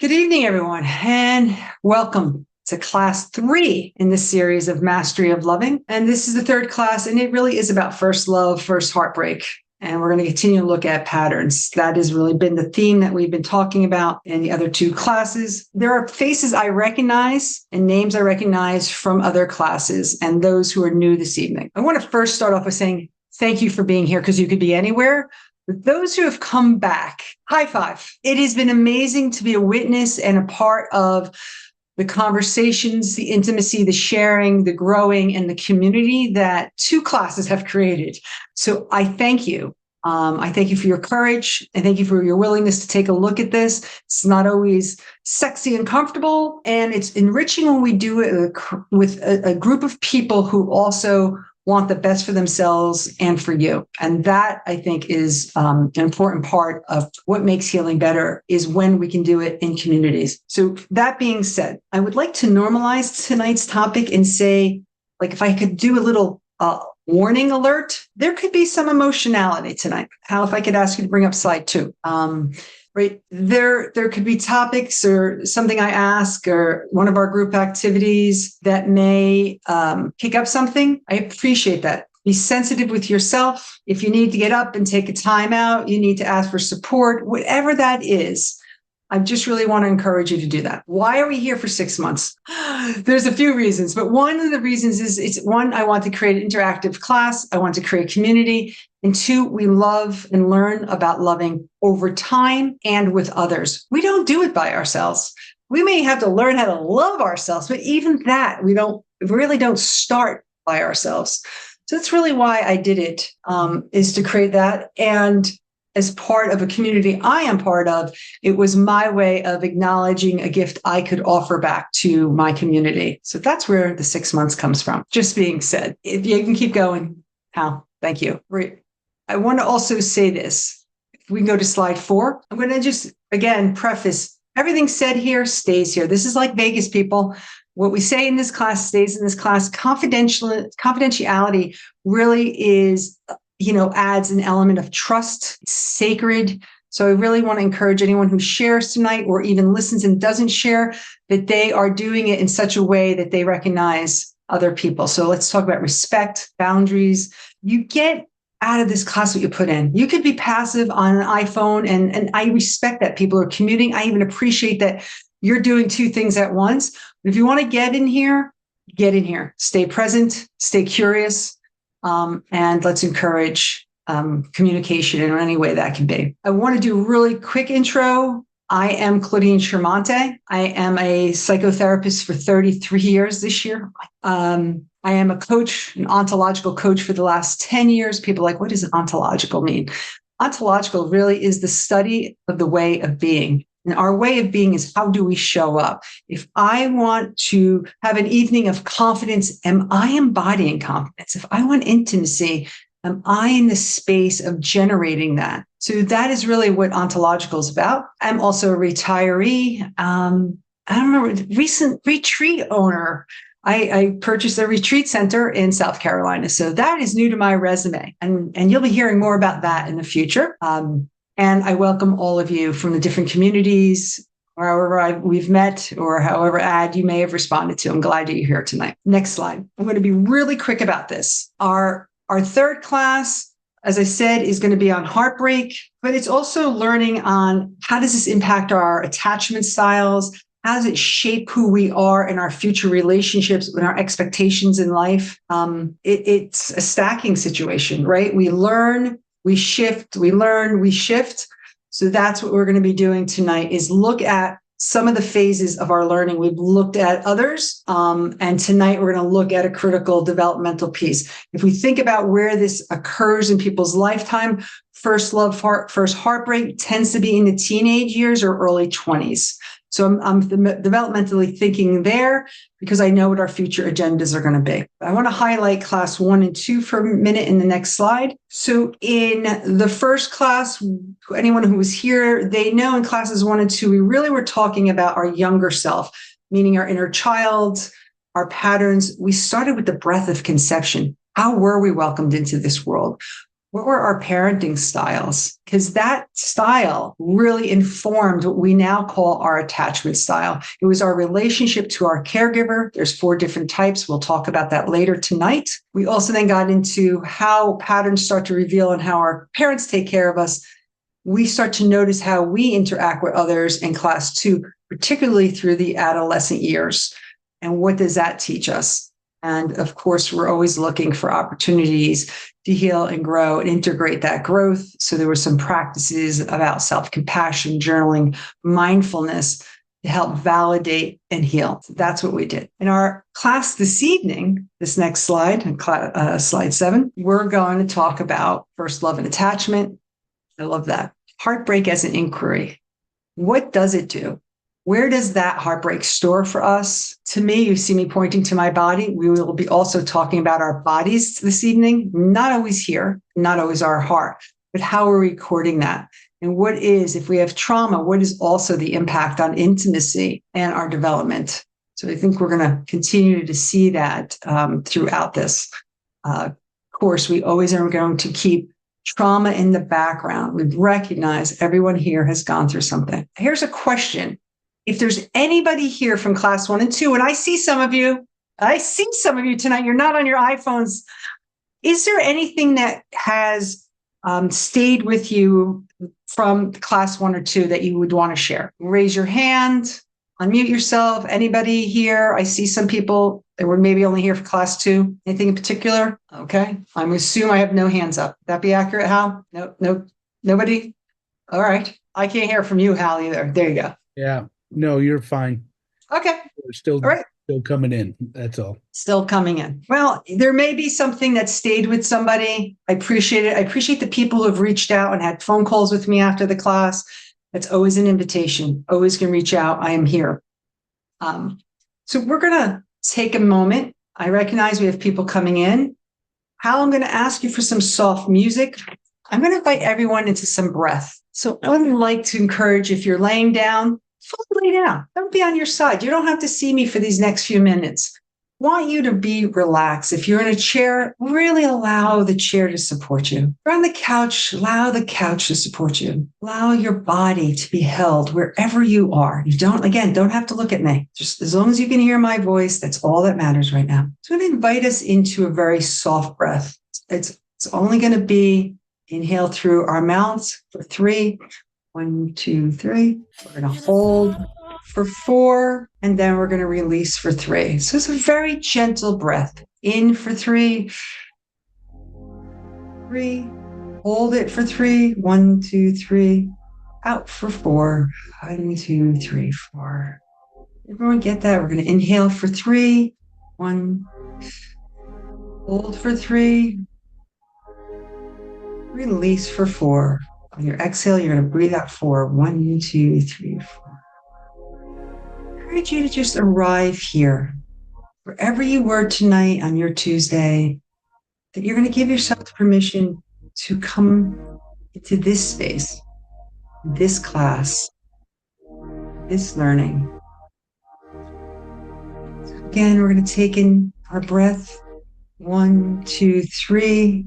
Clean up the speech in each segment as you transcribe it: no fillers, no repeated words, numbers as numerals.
Good evening, everyone, and welcome to class 3 in this series of Mastery of Loving. And this is the third class, and it really is about first love, first heartbreak. And we're going to continue to look at patterns. That has really been the theme that we've been talking about in the other two classes. There are faces I recognize and names I recognize from other classes and those who are new this evening. I want to first start off with saying thank you for being here, because you could be anywhere. But those who have come back, high five. It has been amazing to be a witness and a part of the conversations, the intimacy, the sharing, the growing, and the community that two classes have created. So I thank you. I thank you for your courage. I thank you for your willingness to take a look at this. It's not always sexy and comfortable, and it's enriching when we do it with a group of people who also want the best for themselves and for you. And that, I think, is an important part of what makes healing better, is when we can do it in communities. So that being said, I would like to normalize tonight's topic and say, like, if I could do a little warning alert, there could be some emotionality tonight. How if I could ask you to bring up slide 2? Right. There could be topics or something I ask or one of our group activities that may pick up something. I appreciate that. Be sensitive with yourself. If you need to get up and take a time out, you need to ask for support, whatever that is. I just really want to encourage you to do that. Why are we here for 6 months? There's a few reasons, but one of the reasons is one, I want to create an interactive class. I want to create community. And 2, we love and learn about loving over time and with others. We don't do it by ourselves. We may have to learn how to love ourselves, but even that, we really don't start by ourselves. So that's really why I did it, is to create that. And as part of a community I am part of, it was my way of acknowledging a gift I could offer back to my community. So that's where the 6 months comes from. Just being said, if you can keep going, Hal, thank you. I want to also say this. If we can go to slide 4, I'm going to just, again, preface everything said here stays here. This is like Vegas, people. What we say in this class stays in this class. Confidentiality really is, adds an element of trust. It's sacred. So I really want to encourage anyone who shares tonight or even listens and doesn't share, that they are doing it in such a way that they recognize other people. So let's talk about respect, boundaries. You get out of this class what you put in. You could be passive on an iPhone, and I respect that people are commuting. I even appreciate that you're doing 2 things at once. But if you want to get in here, get in here. Stay present, stay curious. And let's encourage communication in any way that can be. I want to do a really quick intro. I am Claudine Chiarmonte. I am a psychotherapist for 33 years this year. I am a coach, an ontological coach for the last 10 years. People are like, what does ontological mean? Ontological really is the study of the way of being. And our way of being is, how do we show up? If I want to have an evening of confidence, am I embodying confidence? If I want intimacy, am I in the space of generating that? So that is really what ontological is about. I'm also a retiree. I remember recent retreat owner. I purchased a retreat center in South Carolina. So that is new to my resume. And you'll be hearing more about that in the future. And I welcome all of you from the different communities, wherever we've met, or however ad you may have responded to. I'm glad that you're here tonight. Next slide. I'm going to be really quick about this. Our third class, as I said, is going to be on heartbreak, but it's also learning on how does this impact our attachment styles? How does it shape who we are in our future relationships and our expectations in life? It's a stacking situation, right? We learn, we shift, we learn, we shift. So that's what we're going to be doing tonight, is look at some of the phases of our learning. We've looked at others, and tonight we're going to look at a critical developmental piece. If we think about where this occurs in people's lifetime, first love, first heartbreak tends to be in the teenage years or early 20s. So I'm developmentally thinking there because I know what our future agendas are going to be. I want to highlight class 1 and 2 for a minute in the next slide. So in the first class, anyone who was here, they know in classes 1 and 2, we really were talking about our younger self, meaning our inner child, our patterns. We started with the breath of conception. How were we welcomed into this world? what were our parenting styles? Because that style really informed what we now call our attachment style. It was our relationship to our caregiver. There's 4 different types. We'll talk about that later tonight. We also then got into how patterns start to reveal and how our parents take care of us. We start to notice how we interact with others in class 2, particularly through the adolescent years. And what does that teach us? And of course, we're always looking for opportunities to heal and grow and integrate that growth. So there were some practices about self-compassion, journaling, mindfulness to help validate and heal. So that's what we did. In our class this evening, this next slide, slide 7, we're going to talk about first love and attachment. I love that. Heartbreak as an inquiry. What does it do? Where does that heartbreak store for us? To me, you see me pointing to my body. We will be also talking about our bodies this evening, not always here, not always our heart, but how we're recording that. And what is, if we have trauma, what is also the impact on intimacy and our development? So I think we're going to continue to see that throughout this course. We always are going to keep trauma in the background. We recognize everyone here has gone through something. Here's a question. If there's anybody here from class 1 and 2, and I see some of you tonight, you're not on your iPhones. Is there anything that has stayed with you from class 1 or 2 that you would want to share? Raise your hand, unmute yourself. Anybody here? I see some people that were maybe only here for class 2. Anything in particular? Okay. I'm assume I have no hands up. Would that be accurate, Hal? Nope. Nobody? All right. I can't hear from you, Hal, either. There you go. Yeah. No, you're fine. Okay. We're still coming in. That's all. Still coming in. Well, there may be something that stayed with somebody. I appreciate it. I appreciate the people who have reached out and had phone calls with me after the class. That's always an invitation. Always can reach out. I am here. So we're going to take a moment. I recognize we have people coming in. Hal, I'm going to ask you for some soft music. I'm going to invite everyone into some breath. So I would like to encourage, if you're laying down, fully lay down. Don't be on your side. You don't have to see me for these next few minutes. I want you to be relaxed. If you're in a chair, really allow the chair to support you. If you're on the couch, allow the couch to support you. Allow your body to be held wherever you are. You don't have to look at me. Just as long as you can hear my voice, that's all that matters right now. So I'm going to invite us into a very soft breath. It's only going to be inhale through our mouths for 3. 1, 2, 3. We're going to hold for 4, and then we're going to release for 3. So it's a very gentle breath. In for 3. 3. Hold it for 3. 1, 2, 3. Out for 4. 1, 2, 3, 4. Everyone get that? We're going to inhale for 3. 1. Hold for 3. Release for 4. On your exhale, you're going to breathe out 4. 1, 2, 3, 4. I encourage you to just arrive here, wherever you were tonight on your Tuesday, that you're going to give yourself the permission to come into this space, this class, this learning. So again, we're going to take in our breath. 1, 2, 3.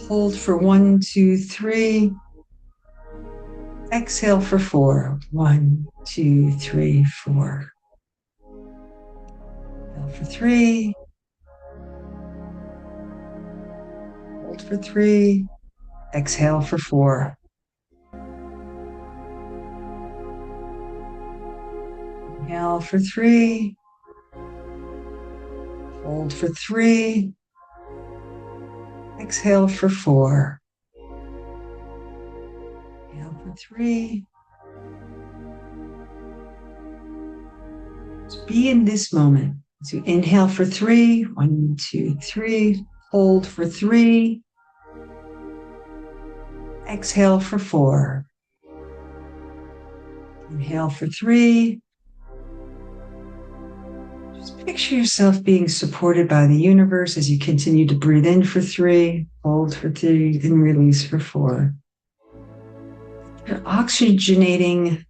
Hold for 1, 2, 3. Exhale for 4. 1, 2, 3, 4. Inhale for 3. Hold for 3. Exhale for 4. Inhale for 3. Hold for 3. Exhale for 4. Inhale for 3. Just be in this moment. So inhale for 3. 1, 2, 3. Hold for 3. Exhale for 4. Inhale for 3. Just picture yourself being supported by the universe as you continue to breathe in for 3, hold for 3, and release for 4. You're oxygenating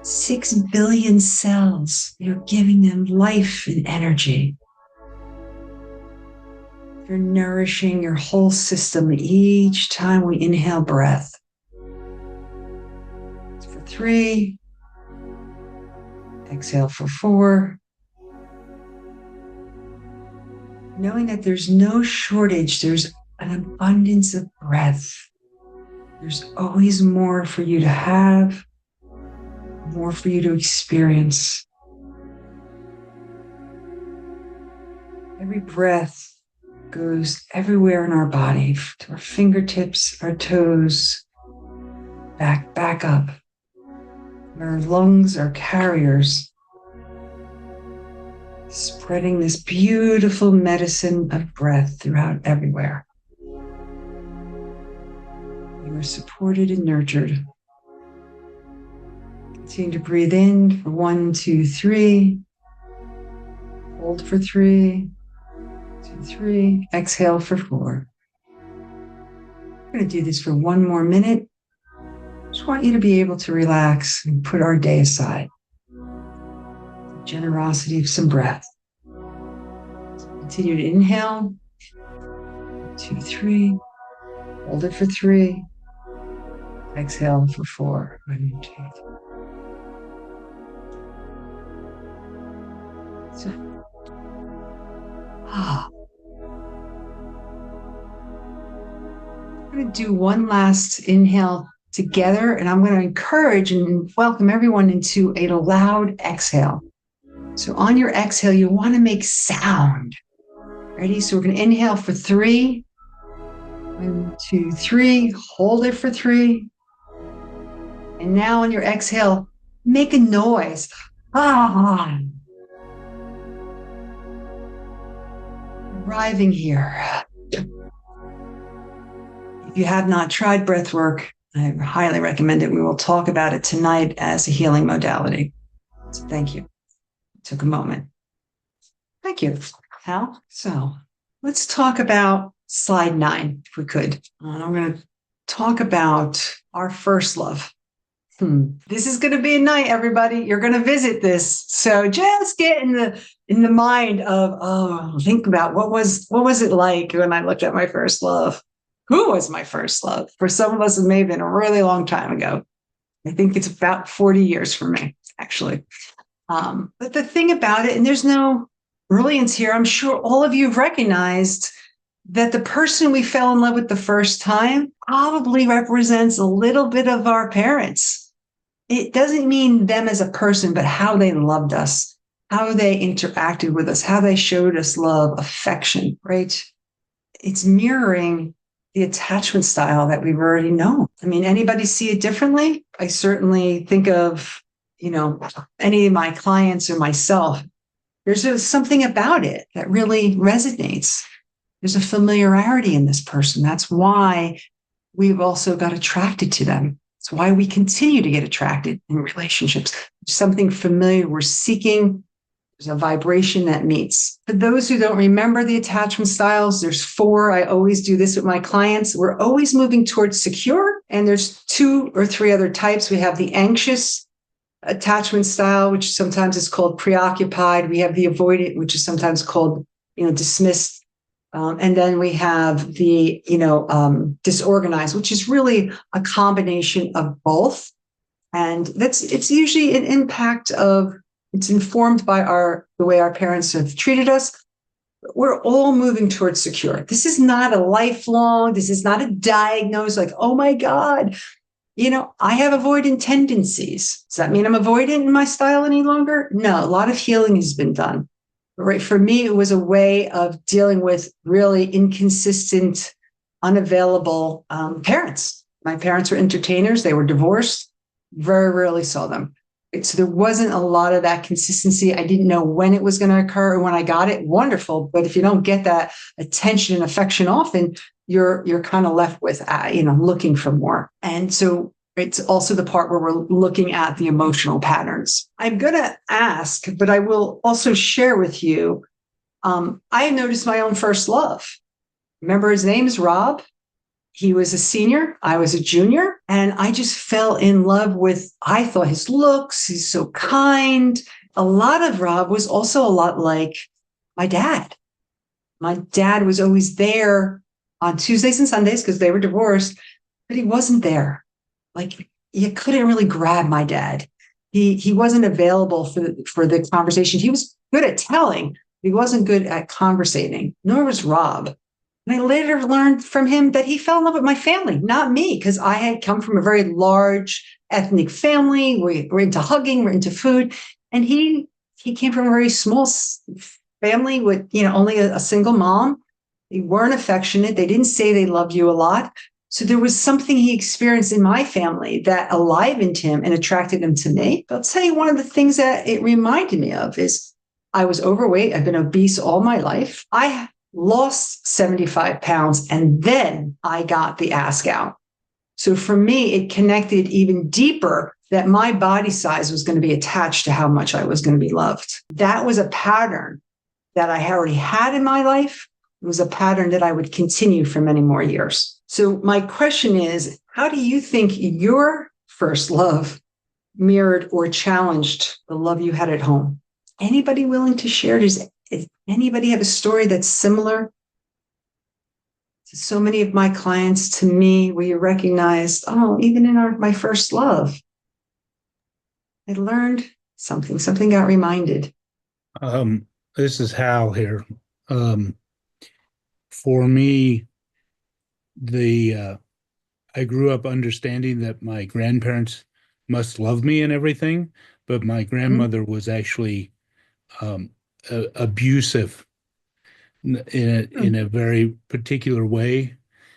6 billion cells. You're giving them life and energy. You're nourishing your whole system each time we inhale breath. For 3. Exhale for 4. Knowing that there's no shortage, there's an abundance of breath. There's always more for you to have, more for you to experience. Every breath goes everywhere in our body, to our fingertips, our toes, back up. Our lungs are carriers, spreading this beautiful medicine of breath throughout everywhere. You are supported and nurtured. Continue to breathe in for 1, 2, 3. Hold for 3, 2, 3. Exhale for 4. We're going to do this for 1 more minute. Just want you to be able to relax and put our day aside. The generosity of some breath. Continue to inhale. 2, 3. Hold it for 3. Exhale for 4. 1, 2, 3. So, I'm going to do one last inhale together, and I'm going to encourage and welcome everyone into a loud exhale. So on your exhale, you want to make sound. Ready? So we're going to inhale for 3. 1, 2, 3. Hold it for 3. And now on your exhale, make a noise. Arriving here. If you have not tried breathwork, I highly recommend it. We will talk about it tonight as a healing modality. So thank you. Took a moment. Thank you, Hal. So let's talk about slide 9, if we could. I'm going to talk about our first love. This is going to be a night, everybody. You're going to visit this. So just get in the mind of, think about what was it like when I looked at my first love? Who was my first love? For some of us, it may have been a really long time ago. I think it's about 40 years for me, actually. But the thing about it, and there's no brilliance here, I'm sure all of you have recognized that the person we fell in love with the first time probably represents a little bit of our parents. It doesn't mean them as a person, but how they loved us, how they interacted with us, how they showed us love, affection, right? It's mirroring the attachment style that we've already known. I mean, anybody see it differently? I certainly think of, any of my clients or myself. There's something about it that really resonates. There's a familiarity in this person. That's why we've also got attracted to them. It's why we continue to get attracted in relationships. There's something familiar we're seeking. There's a vibration that meets. For those who don't remember the attachment styles, there's 4. I always do this with my clients. We're always moving towards secure. And there's 2 or 3 other types. We have the anxious attachment style, which sometimes is called preoccupied. We have the avoidant, which is sometimes called, dismissed. And then we have the, disorganized, which is really a combination of both. And it's usually an impact of, it's informed by the way our parents have treated us. We're all moving towards secure. This is not a lifelong, this is not a diagnosis like, oh my God, I have avoidant tendencies. Does that mean I'm avoidant in my style any longer? No, a lot of healing has been done. Right. For me, it was a way of dealing with really inconsistent, unavailable parents. My parents were entertainers. They were divorced. Very rarely saw them. So there wasn't a lot of that consistency. I didn't know when it was going to occur. And when I got it, wonderful. But if you don't get that attention and affection often, you're kind of left with, looking for more. And so it's also the part where we're looking at the emotional patterns. I'm going to ask, but I will also share with you, I noticed my own first love. Remember, his name is Rob. He was a senior. I was a junior. And I just fell in love with, I thought his looks, he's so kind. A lot of Rob was also a lot like my dad. My dad was always there on Tuesdays and Sundays because they were divorced, but he wasn't there. Like, you couldn't really grab my dad. He wasn't available for the conversation. He was good at telling. He wasn't good at conversating, nor was Rob. And I later learned from him that he fell in love with my family, not me, because I had come from a very large ethnic family. We're into hugging, we're into food. And he came from a very small family with, only a single mom. They weren't affectionate. They didn't say they loved you a lot. So there was something he experienced in my family that enlivened him and attracted him to me. But I'll tell you, one of the things that it reminded me of is I was overweight. I've been obese all my life. I lost 75 pounds, and then I got the ask out. So for me, it connected even deeper that my body size was going to be attached to how much I was going to be loved. That was a pattern that I already had in my life. It was a pattern that I would continue for many more years. So my question is, how do you think your first love mirrored or challenged the love you had at home? Anybody willing to share? Does anybody have a story that's similar to so many of my clients, to me, where you recognized, even in my first love, I learned something got reminded. This is Hal here. For me, I grew up understanding that my grandparents must love me and everything, but my grandmother was actually abusive in a very particular way.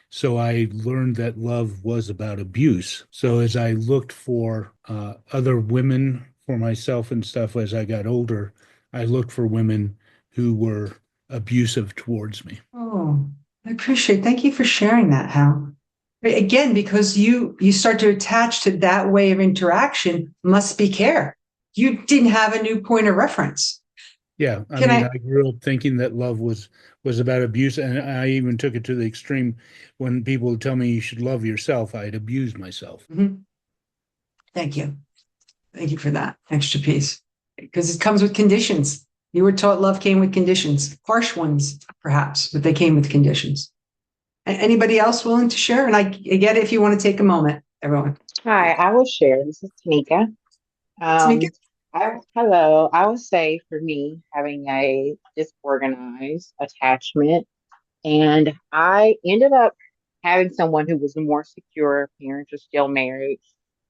So I learned that love was about abuse. So as I looked for other women for myself and stuff as I got older, I looked for women who were abusive towards me. Oh, thank you for sharing that, Hal. Again, because you start to attach to that way of interaction must be care. You didn't have a new point of reference. Yeah, I grew up thinking that love was about abuse, and I even took it to the extreme. When people would tell me you should love yourself, I'd abuse myself. Mm-hmm. Thank you for that extra piece, because it comes with conditions. You were taught love came with conditions, harsh ones perhaps, but they came with conditions. Anybody else willing to share? And I get it if you want to take a moment, everyone. Hi, I will share. This is Tanika. Tamika? Hello. I would say for me, having a disorganized attachment, and I ended up having someone who was more secure. Parents are still married,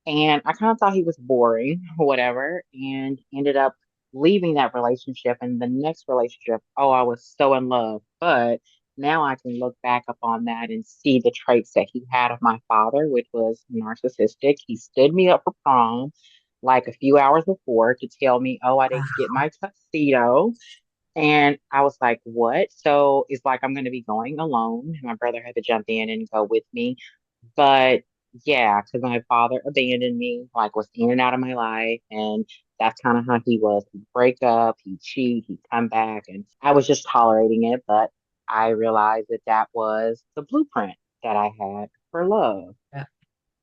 and I kind of thought he was boring or whatever, and ended up leaving that relationship. And the next relationship, oh, I was so in love. But now I can look back upon that and see the traits that he had of my father, which was narcissistic. He stood me up for prom like a few hours before to tell me, oh, I didn't get my tuxedo. And I was like, what? So it's like I'm going to be going alone. My brother had to jump in and go with me. But yeah, because my father abandoned me, like was in and out of my life. And that's kind of how he was. He'd break up, he'd cheat, he'd come back. And I was just tolerating it. But I realized that that was the blueprint that I had for love. Yeah.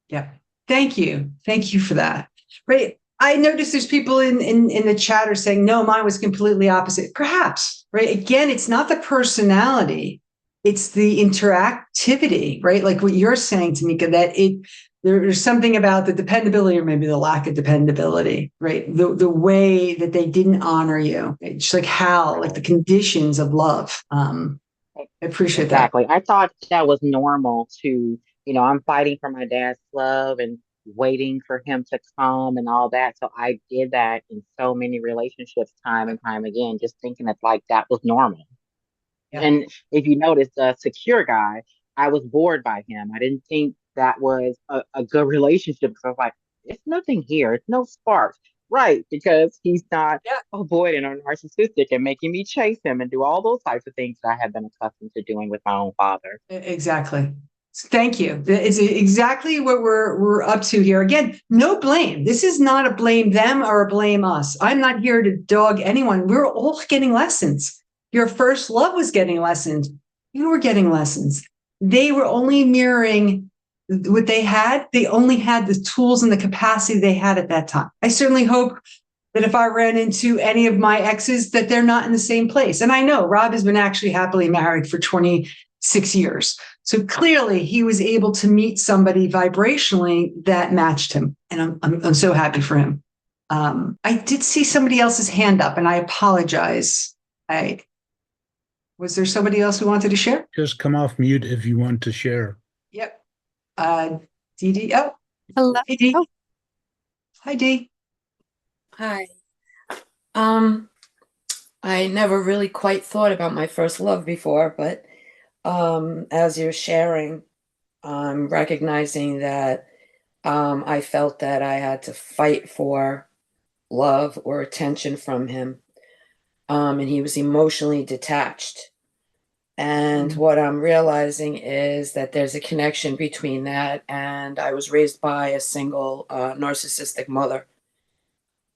Yeah. Thank you. Thank you for that. Right. I noticed there's people in the chat are saying, no, mine was completely opposite. Perhaps, right? Again, it's not the personality, it's the interactivity, right? Like what you're saying, Tamika, that there's something about the dependability or maybe the lack of dependability, right? The way that they didn't honor you. It's just like how, like the conditions of love. I appreciate Exactly. that. I thought that was normal to, I'm fighting for my dad's love and waiting for him to come and all that. So I did that in so many relationships time and time again, just thinking that like that was normal. Yeah. And if you notice the secure guy, I was bored by him. I didn't think that was a good relationship because I was like, it's nothing here. It's no sparks. Right. Because he's not avoidant or narcissistic and making me chase him and do all those types of things that I have been accustomed to doing with my own father. Exactly. Thank you. It's exactly what we're up to here. Again, no blame. This is not a blame them or a blame us. I'm not here to dog anyone. We're all getting lessons. Your first love was getting lessons. You were getting lessons. They were only mirroring what they had. They only had the tools and the capacity they had at that time. I certainly hope that if I ran into any of my exes, that they're not in the same place. And I know Rob has been actually happily married for 26 years. So clearly he was able to meet somebody vibrationally that matched him. And I'm so happy for him. I did see somebody else's hand up, and I apologize. Was there somebody else who wanted to share? Just come off mute if you want to share. Yep. Dee Dee. Oh, Hello. hey Dee. Oh. Hi Dee. Hi. I never really quite thought about my first love before, but as you're sharing, I'm recognizing that I felt that I had to fight for love or attention from him. And he was emotionally detached. And what I'm realizing is that there's a connection between that, and I was raised by a single narcissistic mother.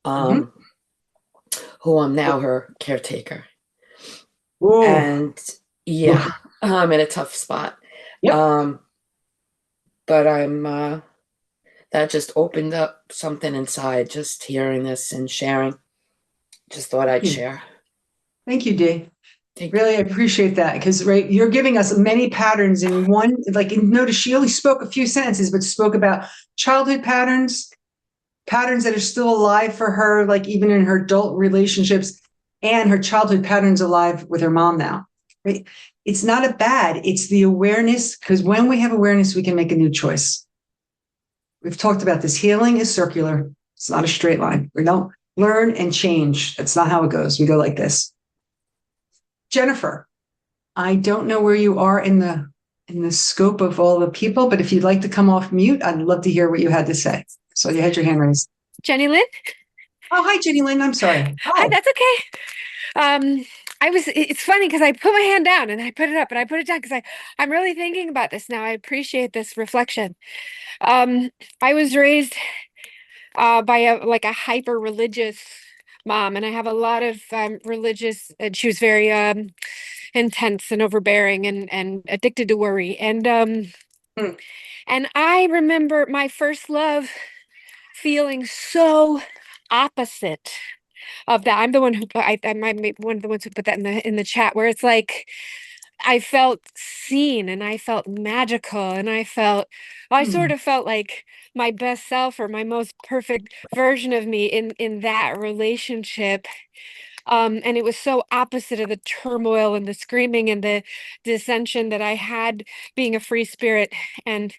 Who I'm now her caretaker. Whoa. And yeah, I'm in a tough spot. Yep. But I'm that just opened up something inside, just hearing this and sharing. Just thought I'd share. Thank you, Dee. Thank Really, I appreciate that, because you're giving us many patterns in one. Like, notice she only spoke a few sentences, but spoke about childhood patterns that are still alive for her, like even in her adult relationships, and her childhood patterns alive with her mom now. Right? It's not a bad, it's the awareness, because when we have awareness, we can make a new choice. We've talked about this. Healing is circular. It's not a straight line. We don't learn and change. That's not how it goes. We go like this. Jennifer, I don't know where you are in the scope of all the people, but if you'd like to come off mute, I'd love to hear what you had to say. So you had your hand raised. Jenny Lynn? Oh, hi, Jenny Lynn. I'm sorry. Hi, that's okay. It's funny because I put my hand down and I put it up and I put it down because I'm really thinking about this now. I appreciate this reflection. I was raised by a hyper religious mom, and I have a lot of religious, and she was very intense and overbearing and addicted to worry. And I remember my first love feeling so opposite of that. I'm the one who I might be one of the ones who put that in the chat, where it's like I felt seen and I felt magical and I sort of felt like my best self or my most perfect version of me in that relationship. And it was so opposite of the turmoil and the screaming and the dissension that I had being a free spirit and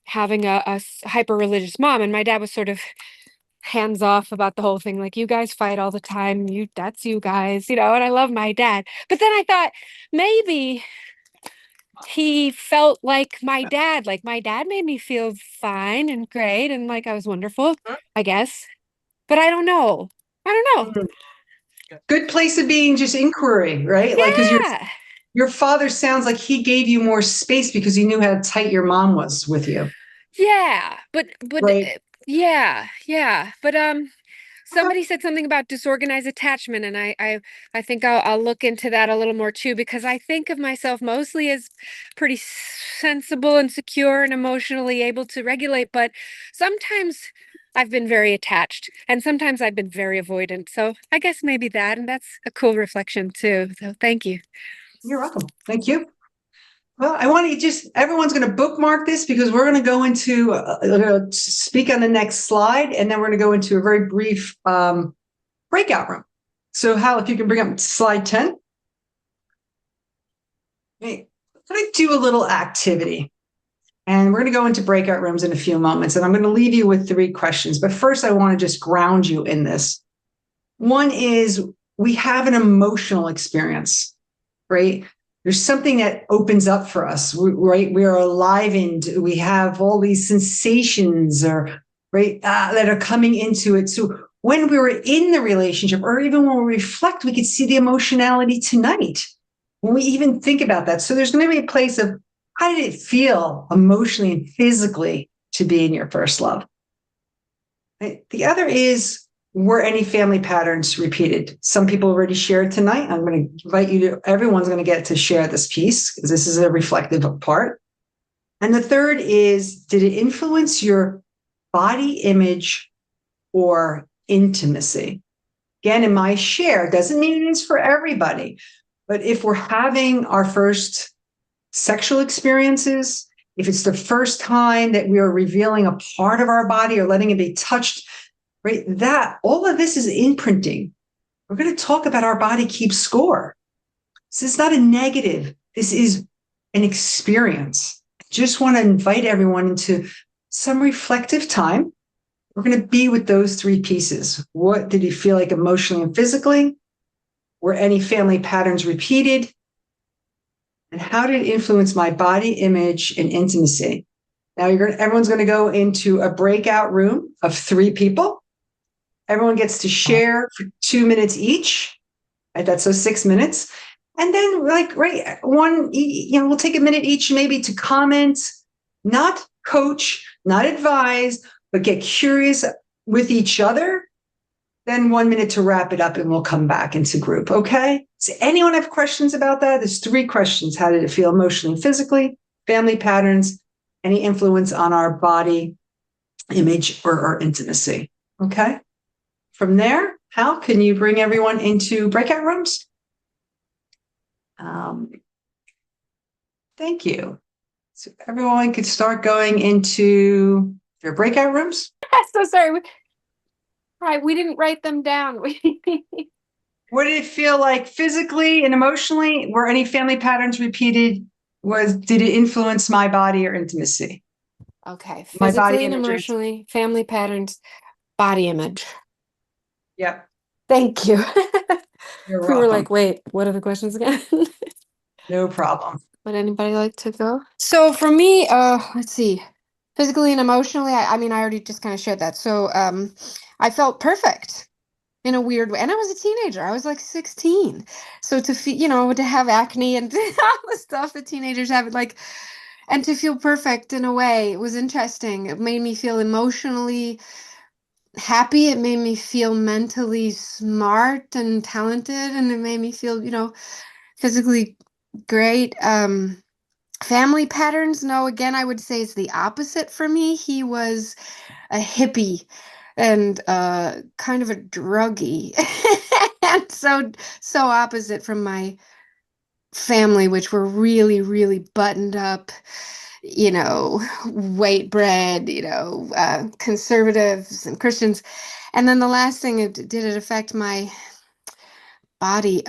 having a hyper religious mom. And my dad was sort of hands off about the whole thing, like, you guys fight all the time, that's you guys, and I love my dad. But then I thought maybe he felt like my dad made me feel fine and great and like I was wonderful, I guess. But I don't know. Good place of being, just inquiry, right? Like, because your father sounds like he gave you more space because he knew how tight your mom was with you. Yeah, but right. yeah. But somebody said something about disorganized attachment, and I think I'll look into that a little more too, because I think of myself mostly as pretty sensible and secure and emotionally able to regulate, but sometimes I've been very attached and sometimes I've been very avoidant. So I guess maybe that, and that's a cool reflection too. So thank you. You're welcome. Thank you. Well, I want to everyone's going to bookmark this, because we're going to go into, speak on the next slide, and then we're going to go into a very brief breakout room. So Hal, if you can bring up slide 10. Hey, I'm going to do a little activity, and we're going to go into breakout rooms in a few moments, and I'm going to leave you with 3 questions. But first, I want to just ground you in this. One is, we have an emotional experience, right? There's something that opens up for us, right? We are alivened. We have all these sensations, that are coming into it. So when we were in the relationship, or even when we reflect, we could see the emotionality tonight when we even think about that. So there's going to be a place of, how did it feel emotionally and physically to be in your first love? Right? The other is, were any family patterns repeated? Some people already shared tonight. I'm going to invite you to, everyone's going to get to share this piece, because this is a reflective part. And the third is, did it influence your body image or intimacy? again, in my share, doesn't mean it is for everybody, but if we're having our first sexual experiences, if it's the first time that we are revealing a part of our body or letting it be touched, right? That all of this is imprinting. We're going to talk about our body keeps score. This is not a negative. This is an experience. I just want to invite everyone into some reflective time. We're going to be with those three pieces. What did you feel like emotionally and physically? Were any family patterns repeated? And how did it influence my body image and intimacy? Now everyone's going to go into a breakout room of 3 people. Everyone gets to share for 2 minutes each. Right? That's so 6 minutes. And then we'll take a minute each maybe to comment, not coach, not advise, but get curious with each other. Then 1 minute to wrap it up and we'll come back into group. Okay. Does anyone have questions about that? There's 3 questions. How did it feel emotionally and physically? Family patterns, any influence on our body image or intimacy. Okay. From there, how can you bring everyone into breakout rooms? Thank you. So everyone could start going into their breakout rooms. So sorry. We didn't write them down. What did it feel like physically and emotionally? Were any family patterns repeated? Did it influence my body or intimacy? Okay. My body Physically and image. emotionally, family patterns, body image. Yep. Thank you. You're We were welcome. like, wait, what are the questions again? No problem. Would anybody like to go? So for me, let's see. Physically and emotionally, I mean, I already just kind of shared that. So I felt perfect in a weird way. And I was a teenager. I was like 16. So to feel, to have acne and all the stuff that teenagers have, and to feel perfect in a way, it was interesting. It made me feel emotionally happy. It made me feel mentally smart and talented. And it made me feel, physically great. Family patterns, no, again, I would say it's the opposite for me. He was a hippie and kind of a druggie. And so opposite from my family, which were really, really buttoned up, white bread, conservatives and Christians. And then the last thing, did it affect my body?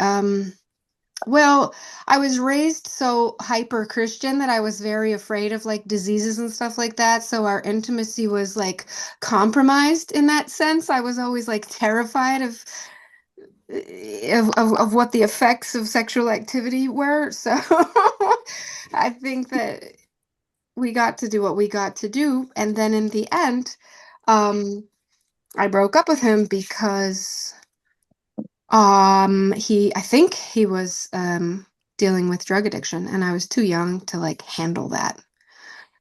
Well, I was raised so hyper Christian that I was very afraid of diseases and stuff like that. So our intimacy was compromised in that sense. I was always terrified of what the effects of sexual activity were. So I think that we got to do what we got to do. And then in the end, I broke up with him because I think he was dealing with drug addiction and I was too young to handle that.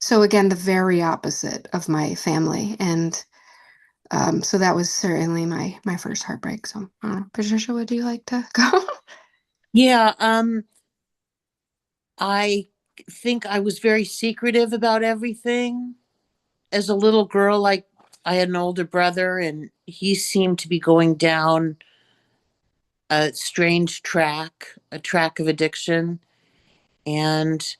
So again, the very opposite of my family. And so that was certainly my first heartbreak. So I don't know, Patricia, would you like to go? Yeah, I think I was very secretive about everything. As a little girl, I had an older brother and he seemed to be going down a strange track, a track of addiction. And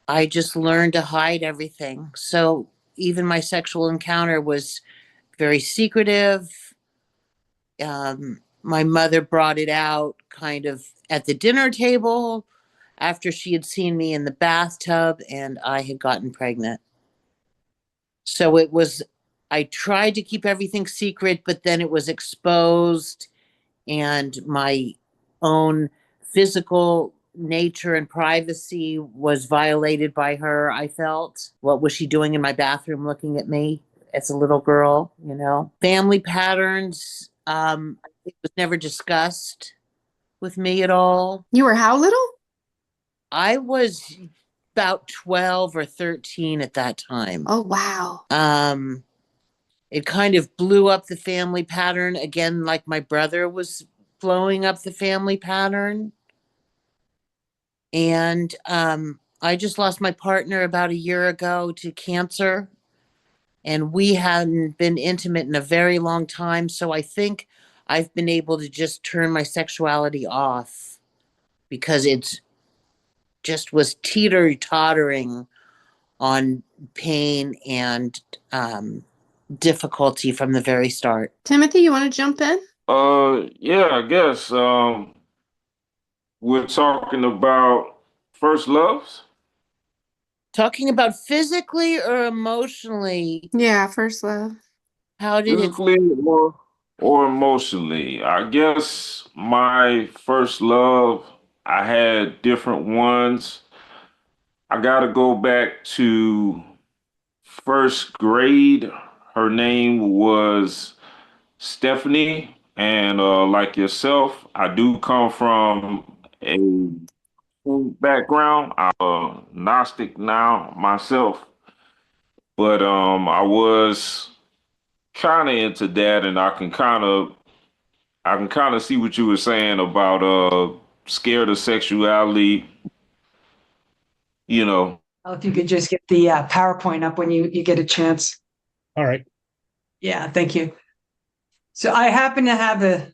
I just learned to hide everything. So even my sexual encounter was very secretive. My mother brought it out kind of at the dinner table after she had seen me in the bathtub and I had gotten pregnant. So I tried to keep everything secret, but then it was exposed and my own physical nature and privacy was violated by her. I felt, what was she doing in my bathroom looking at me as a little girl? Family patterns, it was never discussed with me at all. You were how little? I was about 12 or 13 at that time. Oh, wow. It kind of blew up the family pattern again, like my brother was blowing up the family pattern. And I just lost my partner about a year ago to cancer. And we hadn't been intimate in a very long time. So I think I've been able to just turn my sexuality off because it's just was teeter-tottering on pain and difficulty from the very start. Timothy, you want to jump in? Yeah, I guess we're talking about first loves. Talking about physically or emotionally, Yeah, first love. how did it? Physically or emotionally. I guess my first love, I had different ones. I gotta go back to first grade. Her name was Stephanie, and like yourself, I do come from a food background. I'm a Gnostic now myself, but I was kind of into that, and I can kind of see what you were saying about scared of sexuality. You know, If you could just get the PowerPoint up when you get a chance. All right. Yeah, thank you. So I happen to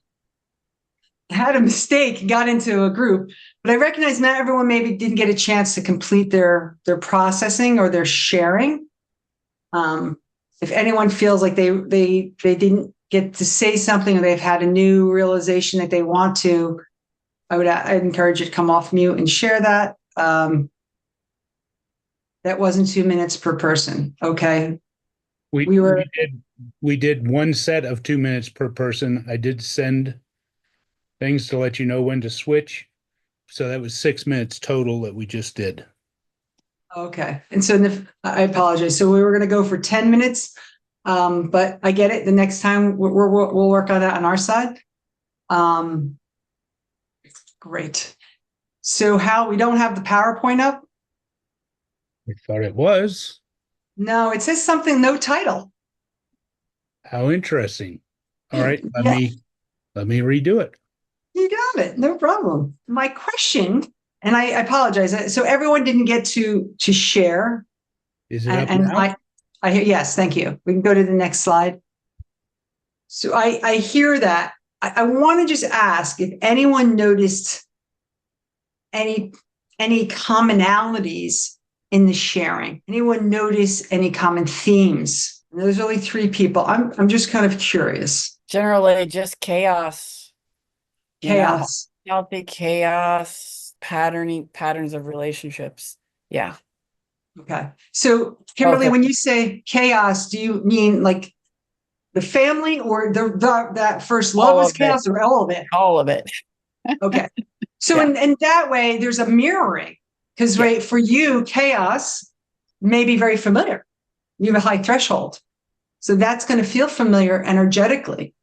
had a mistake, got into a group, but I recognize not everyone maybe didn't get a chance to complete their processing or their sharing. If anyone feels like they didn't get to say something or they've had a new realization that they want to, I'd encourage you to come off mute and share that. That wasn't 2 minutes per person. Okay. We did one set of 2 minutes per person. I did send things to let you know when to switch. So that was 6 minutes total that we just did. Okay. And so I apologize. So we were going to go for 10 minutes. But I get it. The next time we'll work on that on our side. Great. So how we don't have the PowerPoint up? I thought it was. No, it says something, no title. How interesting. All right. Yeah. Let me redo it. You got it. No problem. My question, and I apologize. So everyone didn't get to share. Is it up now? I hear, yes, thank you. We can go to the next slide. So I hear that. I want to just ask if anyone noticed any commonalities in the sharing. Anyone notice any common themes? And there's only 3 people. I'm just kind of curious. Generally, just chaos. Chaos. Healthy chaos, patterns of relationships. Yeah. Okay. So Kimberly, when you say chaos, do you mean like the family or that first love was chaos or all of it? All of it. Okay. So in that way, there's a mirroring because right, for you, chaos may be very familiar. You have a high threshold. So that's going to feel familiar energetically.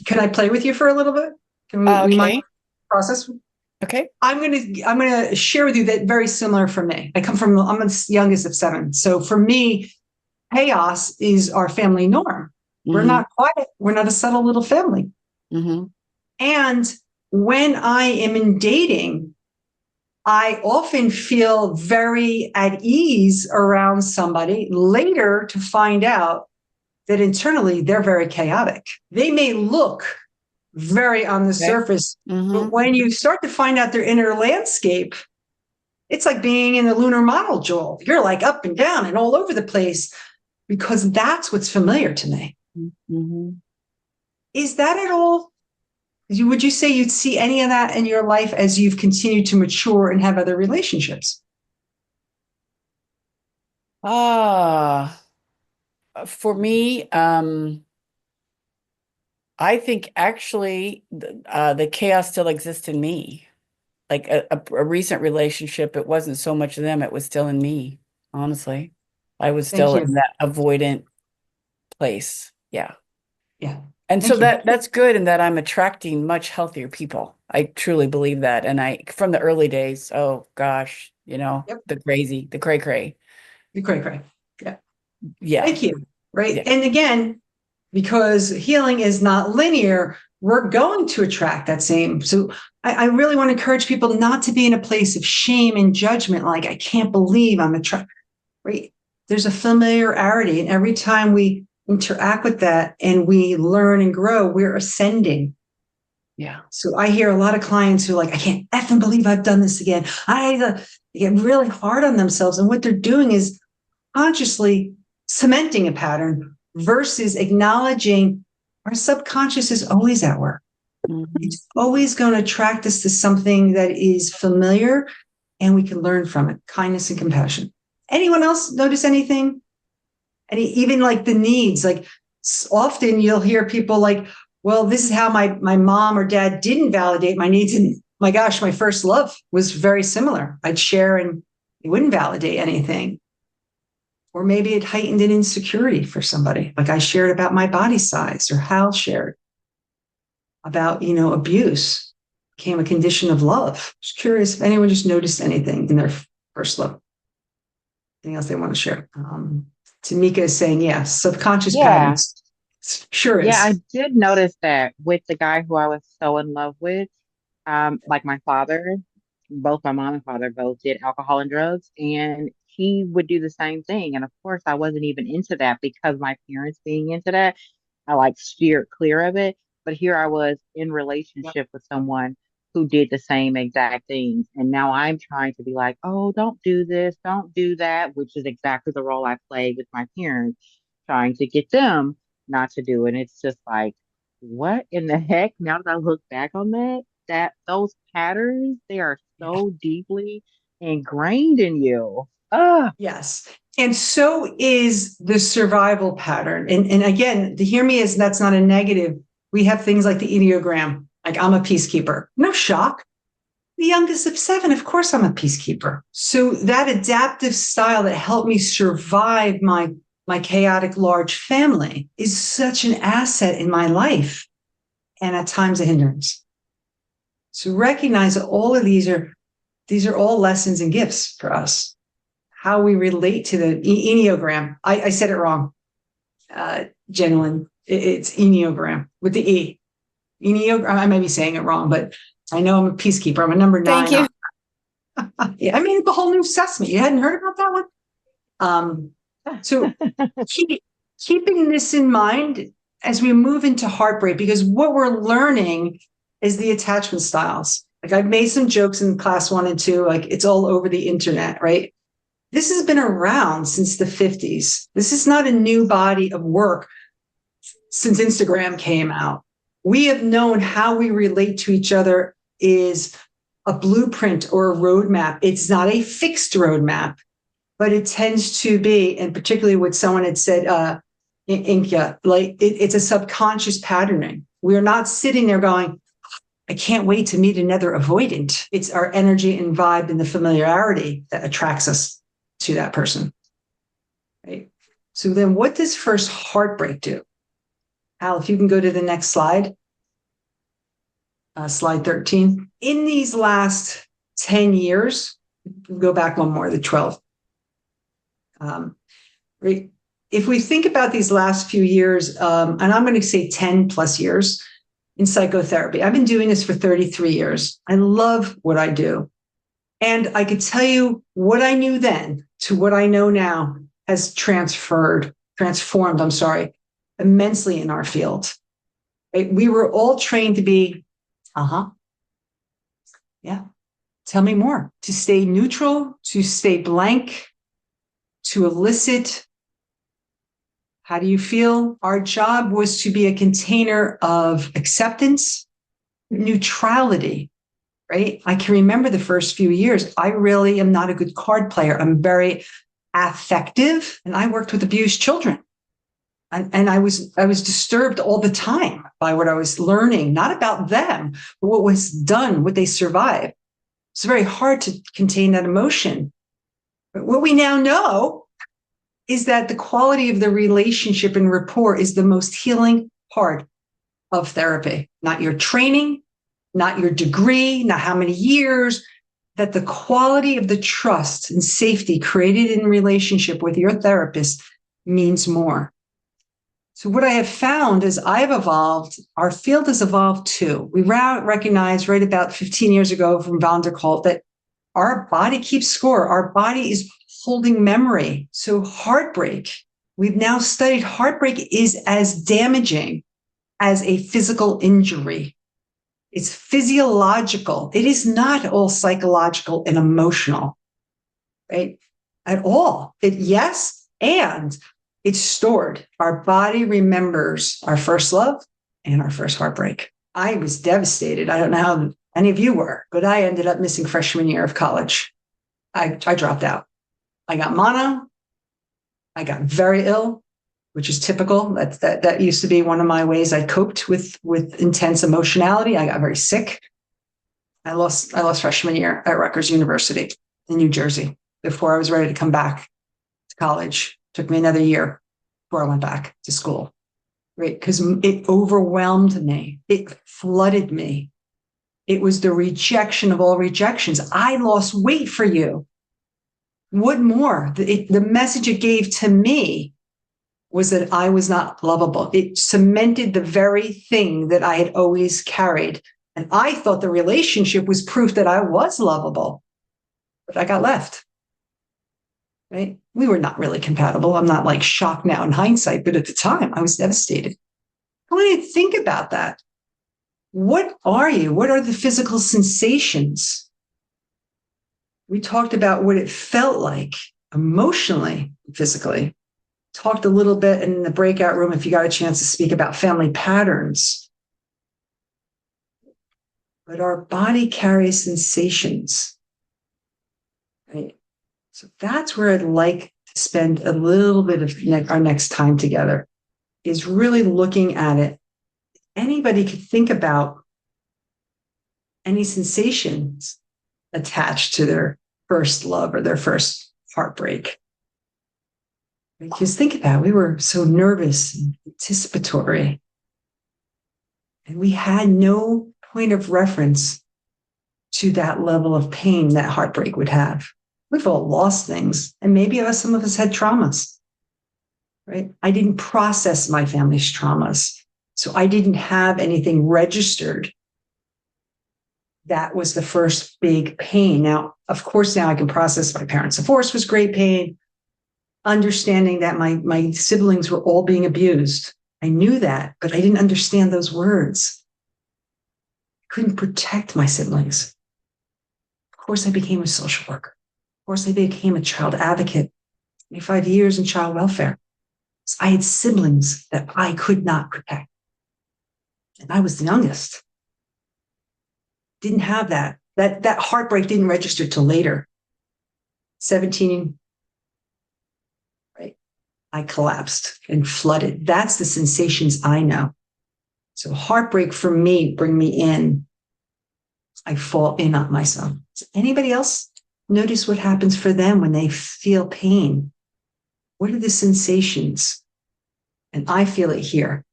Can I play with you for a little bit? Can we might process? Okay. I'm gonna share with you that very similar for me. I'm the youngest of 7. So for me, chaos is our family norm. Mm-hmm. We're not quiet. We're not a subtle little family. Mm-hmm. And when I am in dating, I often feel very at ease around somebody later to find out that internally they're very chaotic. They may look very on the surface, but when you start to find out their inner landscape, it's like being in the lunar module. You're like up and down and all over the place because that's what's familiar to me. Mm-hmm. Is that at all? Would you say you'd see any of that in your life as you've continued to mature and have other relationships? For me, I think actually the chaos still exists in me. Like a recent relationship, it wasn't so much them, it was still in me, honestly. I was still in that avoidant place. Yeah. Yeah. And so that's good in that I'm attracting much healthier people. I truly believe that. And from the early days, oh gosh, the crazy, the cray-cray. The cray-cray. Yeah. Yeah. Thank you. Right. Yeah. And again, because healing is not linear, we're going to attract that same. So I really want to encourage people not to be in a place of shame and judgment. Like, I can't believe I'm attracted. Right. There's a familiarity. And every time we interact with that and we learn and grow, we're ascending. Yeah. So I hear a lot of clients who are like, I can't effing believe I've done this again. They get really hard on themselves. And what they're doing is consciously cementing a pattern versus acknowledging our subconscious is always at work. Mhm. It's always going to attract us to something that is familiar and we can learn from it. Kindness and compassion. Anyone else notice anything? Even like the needs, like often you'll hear people like, well, this is how my mom or dad didn't validate my needs. And my gosh, my first love was very similar. I'd share and it wouldn't validate anything. Or maybe it heightened an insecurity for somebody. Like I shared about my body size, or Hal shared about, abuse became a condition of love. Just curious if anyone just noticed anything in their first love. Anything else they want to share? Tamika is saying, yes, subconscious patterns. Sure is. Yeah, I did notice that with the guy who I was so in love with, like my father, both my mom and father both did alcohol and drugs, and he would do the same thing. And of course, I wasn't even into that because my parents being into that, I like steered clear of it. But here I was in relationship with someone who did the same exact things. And now I'm trying to be like, oh, don't do this, don't do that, which is exactly the role I played with my parents, trying to get them not to do it. And it's just like, what in the heck? Now that I look back on that those patterns, they are so deeply ingrained in you. Ah, Yes. And so is the survival pattern. And again, to hear me is that's not a negative. We have things like the Enneagram, like I'm a peacekeeper. No shock. The youngest of 7, of course I'm a peacekeeper. So that adaptive style that helped me survive my chaotic large family is such an asset in my life and at times a hindrance. So recognize that all of these are all lessons and gifts for us. How we relate to the Enneagram. I said it wrong. Genuine. It's Enneagram with the E. Enneagram. I may be saying it wrong, but I know I'm a peacekeeper. I'm a number 9. Thank you. Yeah, I mean, the whole new Sesame. You hadn't heard about that one? So keeping this in mind as we move into heartbreak, because what we're learning is the attachment styles. Like I've made some jokes in class 1 and 2, like it's all over the internet, right? This has been around since the 50s. This is not a new body of work since Instagram came out. We have known how we relate to each other is a blueprint or a roadmap. It's not a fixed roadmap, but it tends to be, and particularly what someone had said, Inca, like it's a subconscious patterning. We're not sitting there going, I can't wait to meet another avoidant. It's our energy and vibe and the familiarity that attracts us to that person, right? So then what does first heartbreak do? Al, if you can go to the next slide, slide 13. In these last 10 years, go back one more, the 12. Right? If we think about these last few years, and I'm going to say 10 plus years in psychotherapy, I've been doing this for 33 years. I love what I do. And I could tell you what I knew then to what I know now has transformed, immensely in our field. Right? We were all trained to be, yeah, tell me more, to stay neutral, to stay blank, to elicit, how do you feel? Our job was to be a container of acceptance, neutrality. Right? I can remember the first few years. I really am not a good card player. I'm very affective, and I worked with abused children. And I was disturbed all the time by what I was learning, not about them, but what was done, what they survived. It's very hard to contain that emotion. But what we now know is that the quality of the relationship and rapport is the most healing part of therapy, not your training, not your degree, not how many years, that the quality of the trust and safety created in relationship with your therapist means more. So what I have found as I've evolved, our field has evolved too. We recognized right about 15 years ago from Van der Kolk that our body keeps score. Our body is holding memory. So heartbreak, we've now studied heartbreak is as damaging as a physical injury. It's physiological. It is not all psychological and emotional, right? At all. Yes, and it's stored. Our body remembers our first love and our first heartbreak. I was devastated. I don't know how any of you were, but I ended up missing freshman year of college. I dropped out. I got mono. I got very ill, which is typical. That used to be one of my ways I coped with intense emotionality. I got very sick. I lost freshman year at Rutgers University in New Jersey before I was ready to come back to college. Took me another year before I went back to school, right? Because it overwhelmed me. It flooded me. It was the rejection of all rejections. I lost weight for you. What more? The message it gave to me was that I was not lovable. It cemented the very thing that I had always carried. And I thought the relationship was proof that I was lovable. But I got left. Right? We were not really compatible. I'm not like shocked now in hindsight, but at the time I was devastated. I want you to think about that. What are you? What are the physical sensations? We talked about what it felt like emotionally, physically. Talked a little bit in the breakout room, if you got a chance to speak, about family patterns. But our body carries sensations, right? So that's where I'd like to spend a little bit of our next time together, is really looking at it. Anybody could think about any sensations attached to their first love or their first heartbreak. Because think about it, we were so nervous and anticipatory. And we had no point of reference to that level of pain that heartbreak would have. We've all lost things, and maybe some of us had traumas, right? I didn't process my family's traumas, so I didn't have anything registered. That was the first big pain. Now, of course, now I can process my parents' divorce was great pain. Understanding that my siblings were all being abused. I knew that, but I didn't understand those words. I couldn't protect my siblings. Of course, I became a social worker. Of course, I became a child advocate. 25 years in child welfare. So I had siblings that I could not protect. And I was the youngest. Didn't have that. That heartbreak didn't register till later. 17, right? I collapsed and flooded. That's the sensations I know. So heartbreak for me, bring me in. I fall in on myself. Does anybody else notice what happens for them when they feel pain? What are the sensations? And I feel it here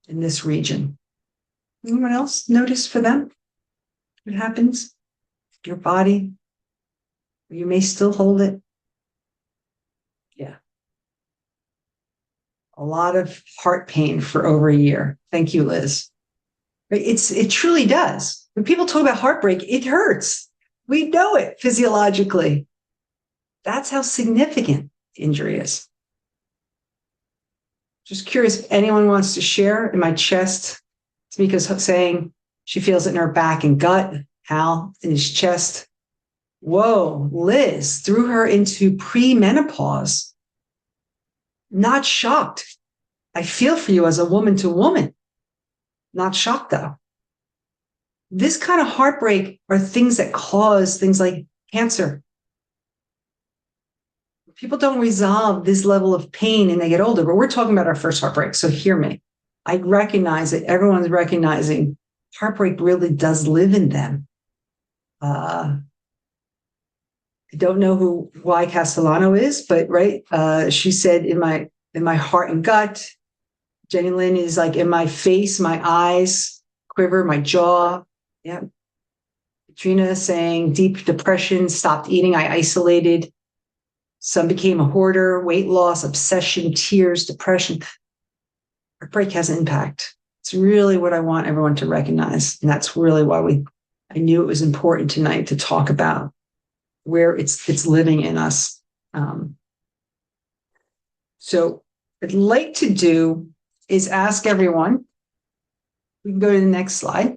in this region. Anyone else notice for them what happens? Your body, you may still hold it. Yeah. A lot of heart pain for over a year. Thank you, Liz. It truly does. When people talk about heartbreak, it hurts. We know it physiologically. That's how significant injury is. Just curious if anyone wants to share. In my chest, Tamika's saying she feels it in her back and gut. Hal in his chest. Whoa, Liz threw her into premenopause. Not shocked. I feel for you as a woman to woman. Not shocked though. This kind of heartbreak are things that cause things like cancer. People don't resolve this level of pain and they get older, but we're talking about our first heartbreak. So hear me. I recognize that everyone's recognizing heartbreak really does live in them. I don't know who Y Castellano is, but right. She said in my heart and gut. Jenny Lynn is like in my face, my eyes quiver, my jaw. Yeah. Katrina saying deep depression, stopped eating, I isolated. Some became a hoarder, weight loss, obsession, tears, depression. Heartbreak has impact. It's really what I want everyone to recognize. And that's really why I knew it was important tonight to talk about where it's living in us. So what I'd like to do is ask everyone We can go to the next slide.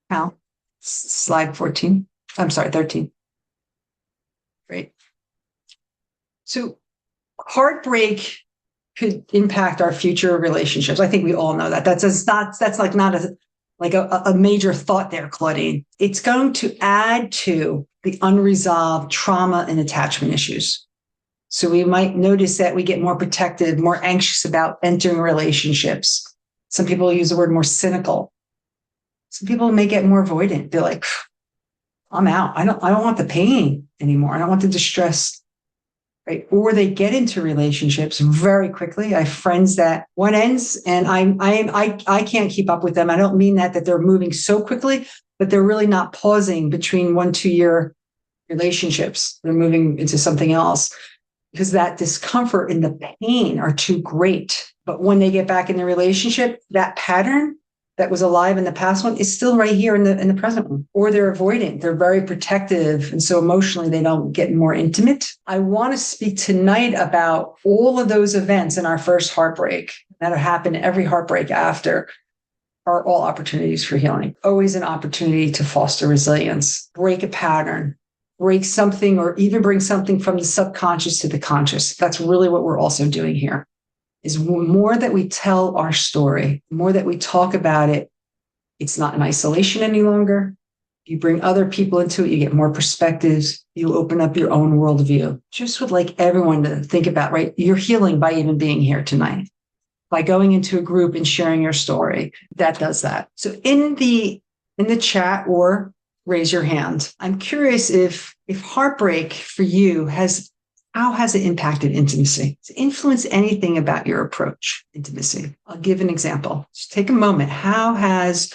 Now, slide 14. I'm sorry, 13. Great. So heartbreak could impact our future relationships. I think we all know that. That's not a major thought there, Claudine. It's going to add to the unresolved trauma and attachment issues. So we might notice that we get more protective, more anxious about entering relationships. Some people use the word more cynical. Some people may get more avoidant. They're like, I'm out. I don't want the pain anymore. I don't want the distress. Right? Or they get into relationships very quickly. I have friends that one ends and I can't keep up with them. I don't mean that they're moving so quickly, but they're really not pausing between 1-2 year relationships. They're moving into something else because that discomfort and the pain are too great. But when they get back in the relationship, that pattern that was alive in the past one is still right here in the present one. Or they're avoidant. They're very protective. And so emotionally, they don't get more intimate. I want to speak tonight about all of those events in our first heartbreak that have happened. Every heartbreak after are all opportunities for healing. Always an opportunity to foster resilience, break a pattern, break something, or even bring something from the subconscious to the conscious. That's really what we're also doing here. Is more that we tell our story, more that we talk about it, it's not in isolation any longer. You bring other people into it, you get more perspectives, you open up your own worldview. Just would like everyone to think about, right? You're healing by even being here tonight. By going into a group and sharing your story, that does that. So in the chat or raise your hand, I'm curious if heartbreak for you how has it impacted intimacy? Does it influence anything about your approach to intimacy? I'll give an example. Just take a moment. How has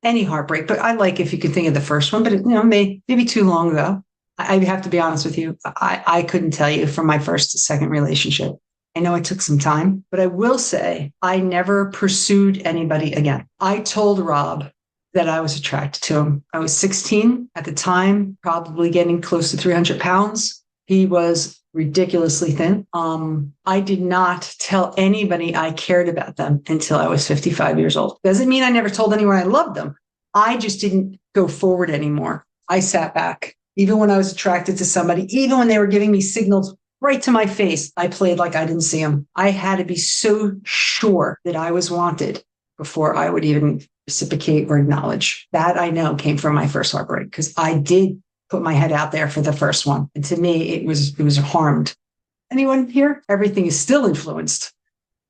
any heartbreak, but I like if you could think of the first one, but maybe too long ago. I have to be honest with you. I couldn't tell you from my first to second relationship. I know it took some time, but I will say I never pursued anybody again. I told Rob that I was attracted to him. I was 16 at the time, probably getting close to 300 pounds. He was ridiculously thin. I did not tell anybody I cared about them until I was 55 years old. Doesn't mean I never told anyone I loved them. I just didn't go forward anymore. I sat back. Even when I was attracted to somebody, even when they were giving me signals right to my face, I played like I didn't see them. I had to be so sure that I was wanted before I would even reciprocate or acknowledge. That I know came from my first heartbreak because I did put my head out there for the first one. And to me, it was harmed. Anyone here? Everything is still influenced.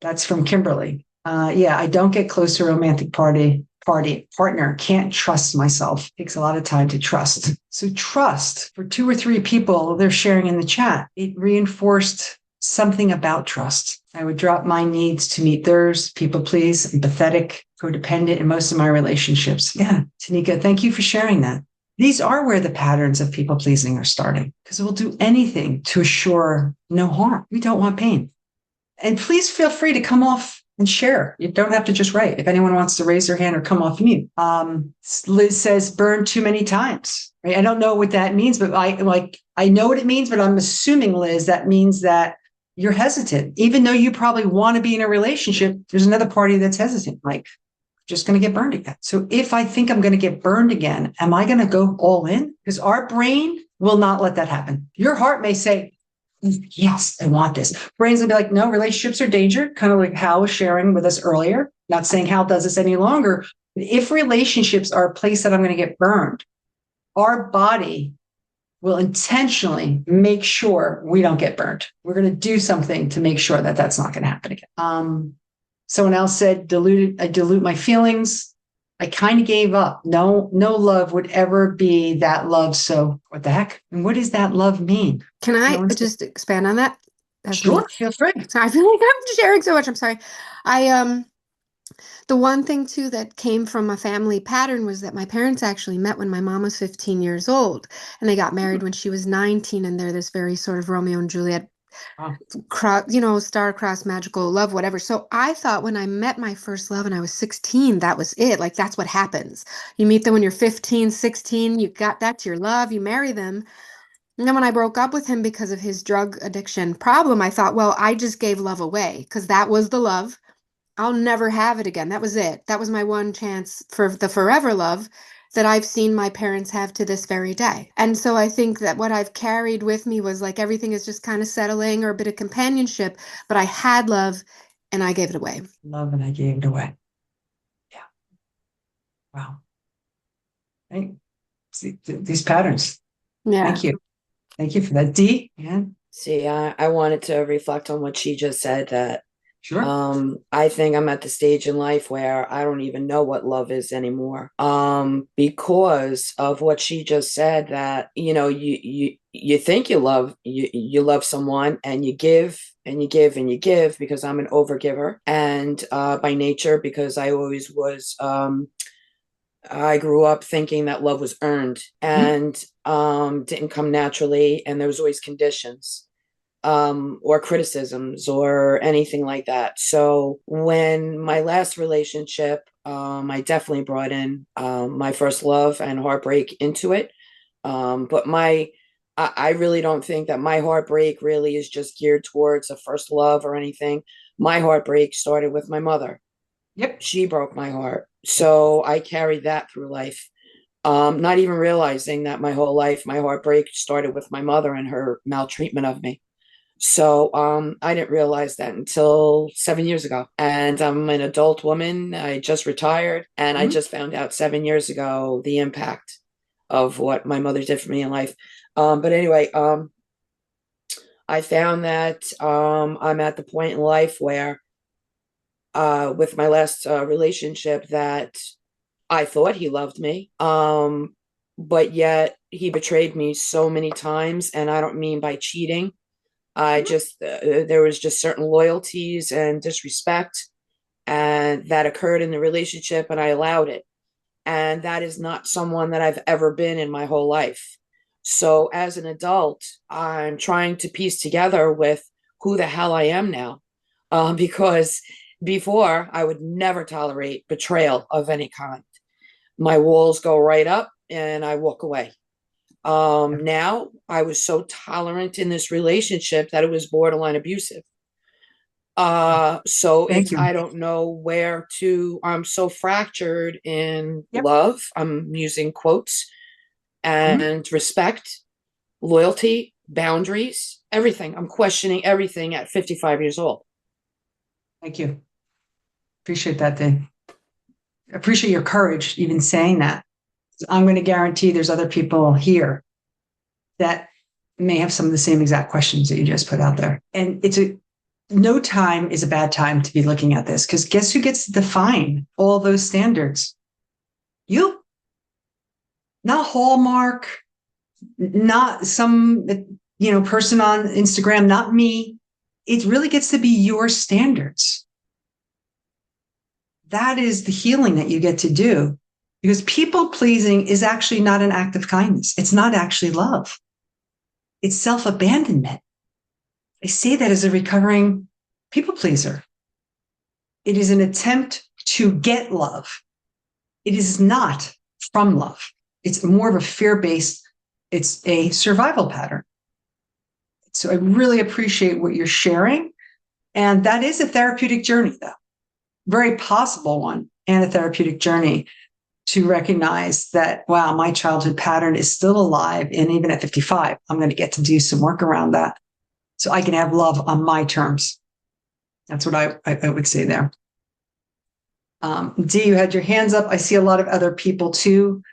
That's from Kimberly. I don't get close to a romantic partner. Can't trust myself. Takes a lot of time to trust. So trust for 2 or 3 people they're sharing in the chat. It reinforced something about trust. I would drop my needs to meet theirs, people please, empathetic, codependent in most of my relationships. Yeah, Tanika, thank you for sharing that. These are where the patterns of people pleasing are starting because we'll do anything to assure no harm. We don't want pain. And please feel free to come off and share. You don't have to just write. If anyone wants to raise their hand or come off mute. Liz says burned too many times. Right? I don't know what that means, but I know what it means, but I'm assuming, Liz, that means that you're hesitant. Even though you probably want to be in a relationship, there's another party that's hesitant. Like, just going to get burned again. So if I think I'm going to get burned again, am I going to go all in? Because our brain will not let that happen. Your heart may say, yes, I want this. Brain's going to be like, no, relationships are danger, kind of like Hal was sharing with us earlier. Not saying Hal does this any longer. But if relationships are a place that I'm going to get burned, our body will intentionally make sure we don't get burned. We're going to do something to make sure that that's not going to happen again. Someone else said, I dilute my feelings. I kind of gave up. No love would ever be that love. So what the heck? And what does that love mean? Can I just expand on that? That's sure, me. feel free. So I feel like I'm sharing so much. I'm sorry. The one thing too that came from a family pattern was that my parents actually met when my mom was 15 years old, and they got married when she was 19. And they're this very sort of Romeo and Juliet, star-crossed magical love, whatever. So I thought when I met my first love and I was 16, that was it. Like, that's what happens. You meet them when you're 15, 16, that's your love, you marry them. And then when I broke up with him because of his drug addiction problem, I thought, well, I just gave love away because that was the love. I'll never have it again. That was it. That was my one chance for the forever love that I've seen my parents have to this very day. And so I think that what I've carried with me was like everything is just kind of settling or a bit of companionship, but I had love and I gave it away. Love and I gave it away. Yeah. Wow. Right. See, these patterns. Yeah. Thank you. Thank you for that. Dee, yeah. See, I wanted to reflect on what she just said, that Sure. I think I'm at the stage in life where I don't even know what love is anymore. Because of what she just said, that, you know, you think you love someone, and you give and you give and you give, because I'm an overgiver, and by nature, because I always was, I grew up thinking that love was earned and didn't come naturally, and there was always conditions or criticisms or anything like that. So when my last relationship, I definitely brought in my first love and heartbreak into it. But I really don't think that my heartbreak really is just geared towards a first love or anything. My heartbreak started with my mother. Yep. She broke my heart. So I carried that through life. Not even realizing that my whole life, my heartbreak started with my mother and her maltreatment of me. So I didn't realize that until 7 years ago. And I'm an adult woman. I just retired, and I just found out 7 years ago the impact of what my mother did for me in life. But anyway, I found that I'm at the point in life where with my last relationship, that I thought he loved me, but yet he betrayed me so many times. And I don't mean by cheating. I just there was just certain loyalties and disrespect, and that occurred in the relationship, and I allowed it. And that is not someone that I've ever been in my whole life. So as an adult, I'm trying to piece together with who the hell I am now, because before I would never tolerate betrayal of any kind. My walls go right up and I walk away. Now I was so tolerant in this relationship that it was borderline abusive. So Thank it's, you. I don't know where to, I'm so fractured in Yep. love, I'm using quotes, and respect, loyalty, boundaries, everything. I'm questioning everything at 55 years old. Thank you. Appreciate that, Dee. Appreciate your courage even saying that. I'm going to guarantee there's other people here that may have some of the same exact questions that you just put out there. And no time is a bad time to be looking at this, because guess who gets to define all those standards? You. Not Hallmark, not some person on Instagram, not me. It really gets to be your standards. That is the healing that you get to do, because people pleasing is actually not an act of kindness. It's not actually love. It's self-abandonment. I say that as a recovering people pleaser. It is an attempt to get love. It is not from love. It's more of a fear-based, it's a survival pattern. So I really appreciate what you're sharing. And that is a therapeutic journey, though. Very possible one, and a therapeutic journey to recognize that, wow, my childhood pattern is still alive. And even at 55, I'm going to get to do some work around that so I can have love on my terms. That's what I would say there. Dee, you had your hands up. I see a lot of other people too.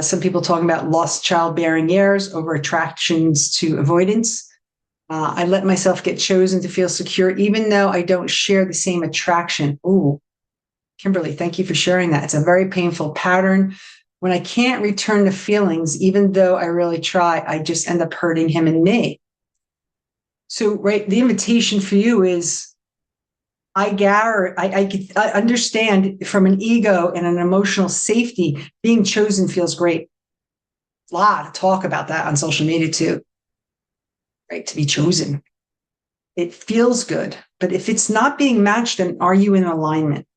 Some people talking about lost childbearing years, over attractions to avoidance. I let myself get chosen to feel secure, even though I don't share the same attraction. Ooh, Kimberly, thank you for sharing that. It's a very painful pattern. When I can't return the feelings, even though I really try, I just end up hurting him and me. So, right, the invitation for you is, I understand from an ego and an emotional safety, being chosen feels great. A lot of talk about that on social media too, right? To be chosen. It feels good. But if it's not being matched, then are you in alignment?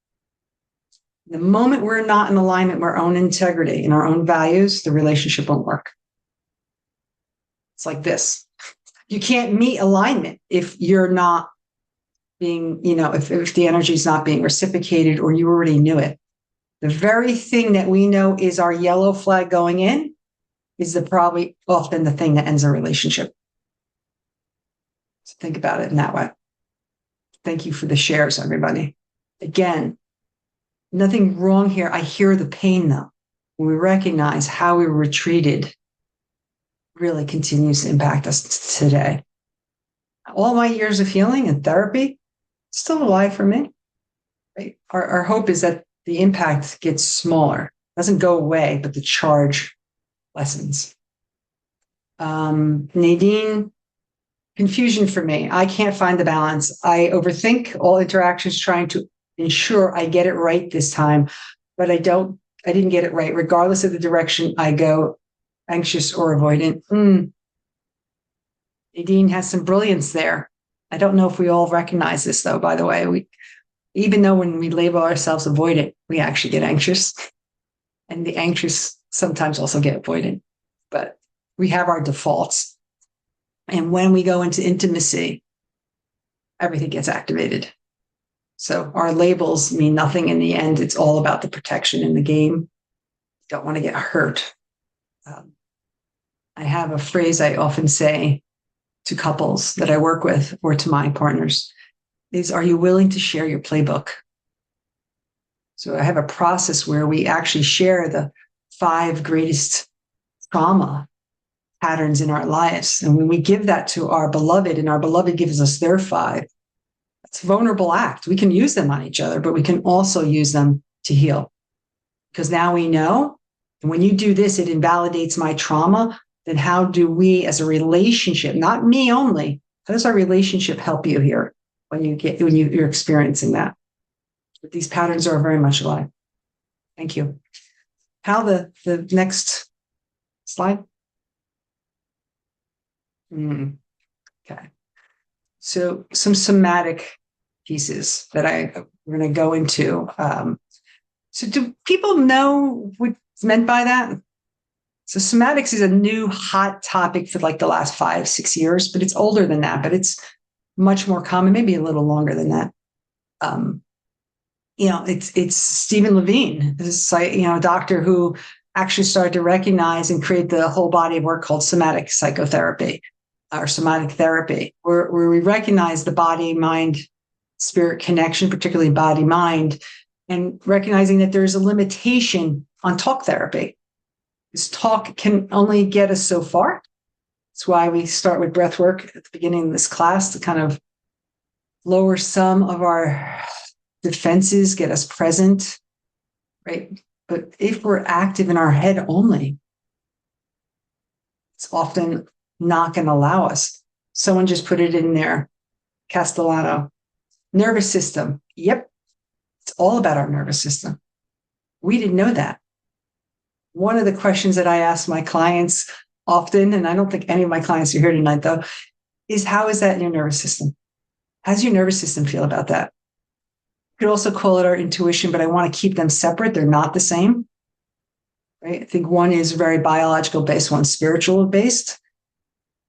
The moment we're not in alignment with our own integrity and our own values, the relationship won't work. It's like this. You can't meet alignment if you're not being, if the energy is not being reciprocated or you already knew it. The very thing that we know is our yellow flag going in is probably often the thing that ends a relationship. So think about it in that way. Thank you for the shares, everybody. Again, nothing wrong here. I hear the pain, though. When we recognize how we were treated really continues to impact us today. All my years of healing and therapy, still alive for me. Right? Our hope is that the impact gets smaller, doesn't go away, but the charge lessens. Nadine, confusion for me. I can't find the balance. I overthink all interactions trying to ensure I get it right this time, but I didn't get it right, regardless of the direction I go, anxious or avoidant. Nadine has some brilliance there. I don't know if we all recognize this, though, by the way. Even though when we label ourselves avoidant, we actually get anxious. And the anxious sometimes also get avoidant. But we have our defaults. And when we go into intimacy, everything gets activated. So our labels mean nothing in the end. It's all about the protection in the game. Don't want to get hurt. I have a phrase I often say to couples that I work with or to my partners is, are you willing to share your playbook? So I have a process where we actually share the 5 greatest trauma patterns in our lives. And when we give that to our beloved and our beloved gives us their 5, it's a vulnerable act. We can use them on each other, but we can also use them to heal. Because now we know, and when you do this, it invalidates my trauma. Then how do we as a relationship, not me only, how does our relationship help you here when you're experiencing that? But these patterns are very much alive. Thank you. How the next slide? Okay. So some somatic pieces that we're going to go into. So do people know what's meant by that? So somatics is a new hot topic for like the last 5-6 years, but it's older than that, but it's much more common, maybe a little longer than that. It's Stephen Levine, this a doctor who actually started to recognize and create the whole body of work called somatic psychotherapy or somatic therapy, where we recognize the body, mind, spirit connection, particularly body, mind, and recognizing that there's a limitation on talk therapy. This talk can only get us so far. That's why we start with breathwork at the beginning of this class to kind of lower some of our defenses, get us present, right? But if we're active in our head only, it's often not going to allow us. Someone just put it in there, Castellano. Nervous system. Yep. It's all about our nervous system. We didn't know that. One of the questions that I ask my clients often, and I don't think any of my clients are here tonight, though, is how is that in your nervous system? How does your nervous system feel about that? You could also call it our intuition, but I want to keep them separate. They're not the same. Right? I think one is very biological based, one's spiritual based.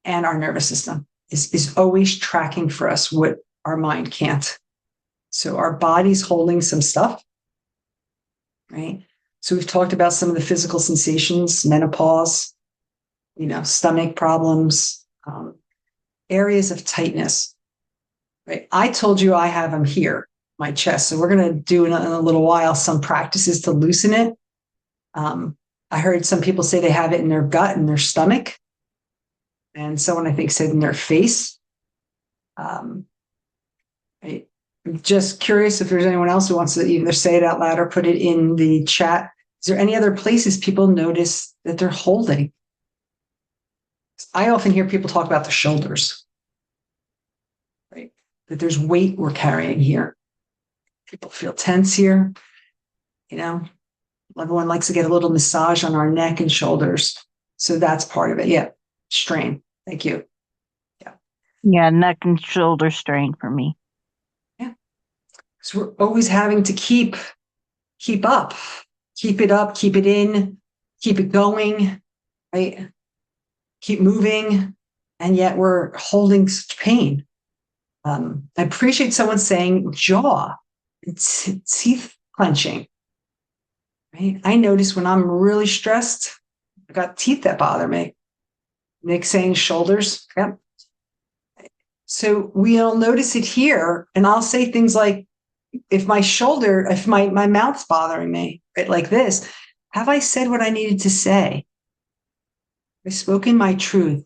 And our nervous system is always tracking for us what our mind can't. So our body's holding some stuff, right? So we've talked about some of the physical sensations, menopause, stomach problems, areas of tightness, right? I told you I have them here, my chest. So we're going to do in a little while some practices to loosen it. I heard some people say they have it in their gut and their stomach. And someone I think said in their face. I'm just curious if there's anyone else who wants to either say it out loud or put it in the chat. Is there any other places people notice that they're holding? I often hear people talk about the shoulders, right? That there's weight we're carrying here. People feel tense here. Everyone likes to get a little massage on our neck and shoulders. So that's part of it. Yeah. Strain. Thank you. Yeah, neck and shoulder strain for me. Yeah. So we're always having to keep up, keep it up, keep it in, keep it going, right? Keep moving. And yet we're holding such pain. I appreciate someone saying jaw, teeth clenching. Right? I notice when I'm really stressed, I've got teeth that bother me. Nick saying shoulders. Yep. So we'll notice it here, and I'll say things like, if my mouth's bothering me, right, like this, have I said what I needed to say? Have I spoken my truth?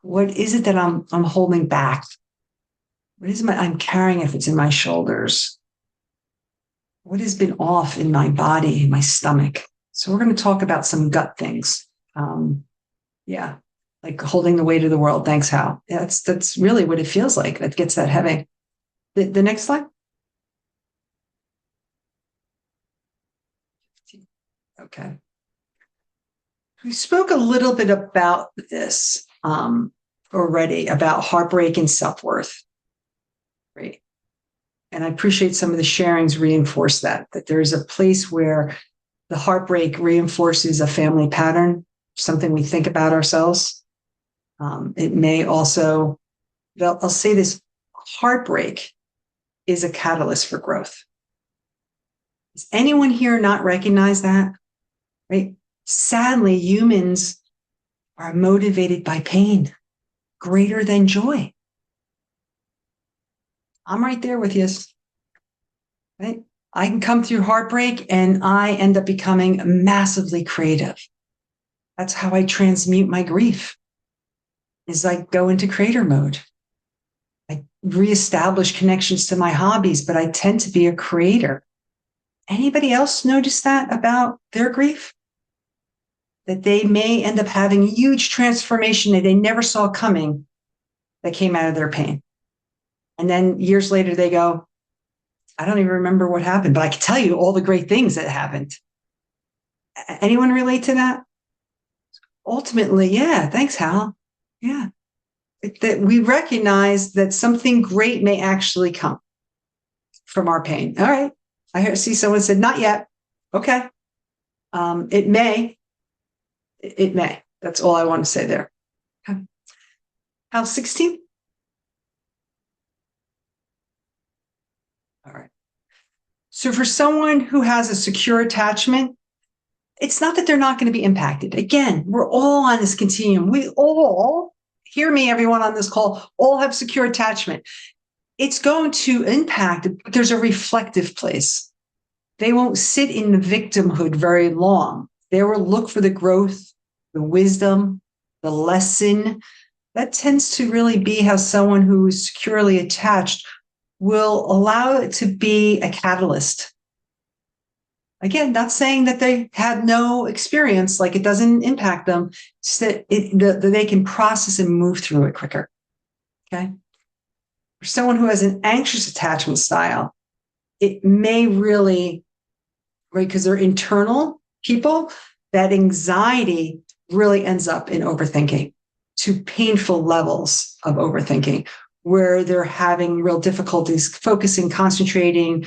What is it that I'm holding back? What is I'm carrying if it's in my shoulders? What has been off in my body, my stomach? So we're going to talk about some gut things. Yeah, like holding the weight of the world. Thanks, Hal. Yeah, that's really what it feels like. That gets that heavy. The next slide. Okay. We spoke a little bit about this already, about heartbreak and self-worth. Right. And I appreciate some of the sharings reinforce that there is a place where the heartbreak reinforces a family pattern, something we think about ourselves. It may also, I'll say this, heartbreak is a catalyst for growth. Does anyone here not recognize that? Right? Sadly, humans are motivated by pain greater than joy. I'm right there with you. Right? I can come through heartbreak and I end up becoming massively creative. That's how I transmute my grief, is I go into creator mode. I reestablish connections to my hobbies, but I tend to be a creator. Anybody else notice that about their grief? That they may end up having huge transformation that they never saw coming that came out of their pain. And then years later, they go, I don't even remember what happened, but I can tell you all the great things that happened. Anyone relate to that? Ultimately, yeah, thanks, Hal. Yeah. That we recognize that something great may actually come from our pain. All right. I see someone said, not yet. Okay. It may. It may. That's all I want to say there. Okay. Hal, 16? All right. So for someone who has a secure attachment, it's not that they're not going to be impacted. Again, we're all on this continuum. We all, hear me, everyone on this call, all have secure attachment. It's going to impact, but there's a reflective place. They won't sit in the victimhood very long. They will look for the growth, the wisdom, the lesson. That tends to really be how someone who is securely attached will allow it to be a catalyst. Again, not saying that they had no experience, like it doesn't impact them, it's that they can process and move through it quicker. Okay. For someone who has an anxious attachment style, it may really, right, because they're internal people, that anxiety really ends up in overthinking, to painful levels of overthinking, where they're having real difficulties focusing, concentrating,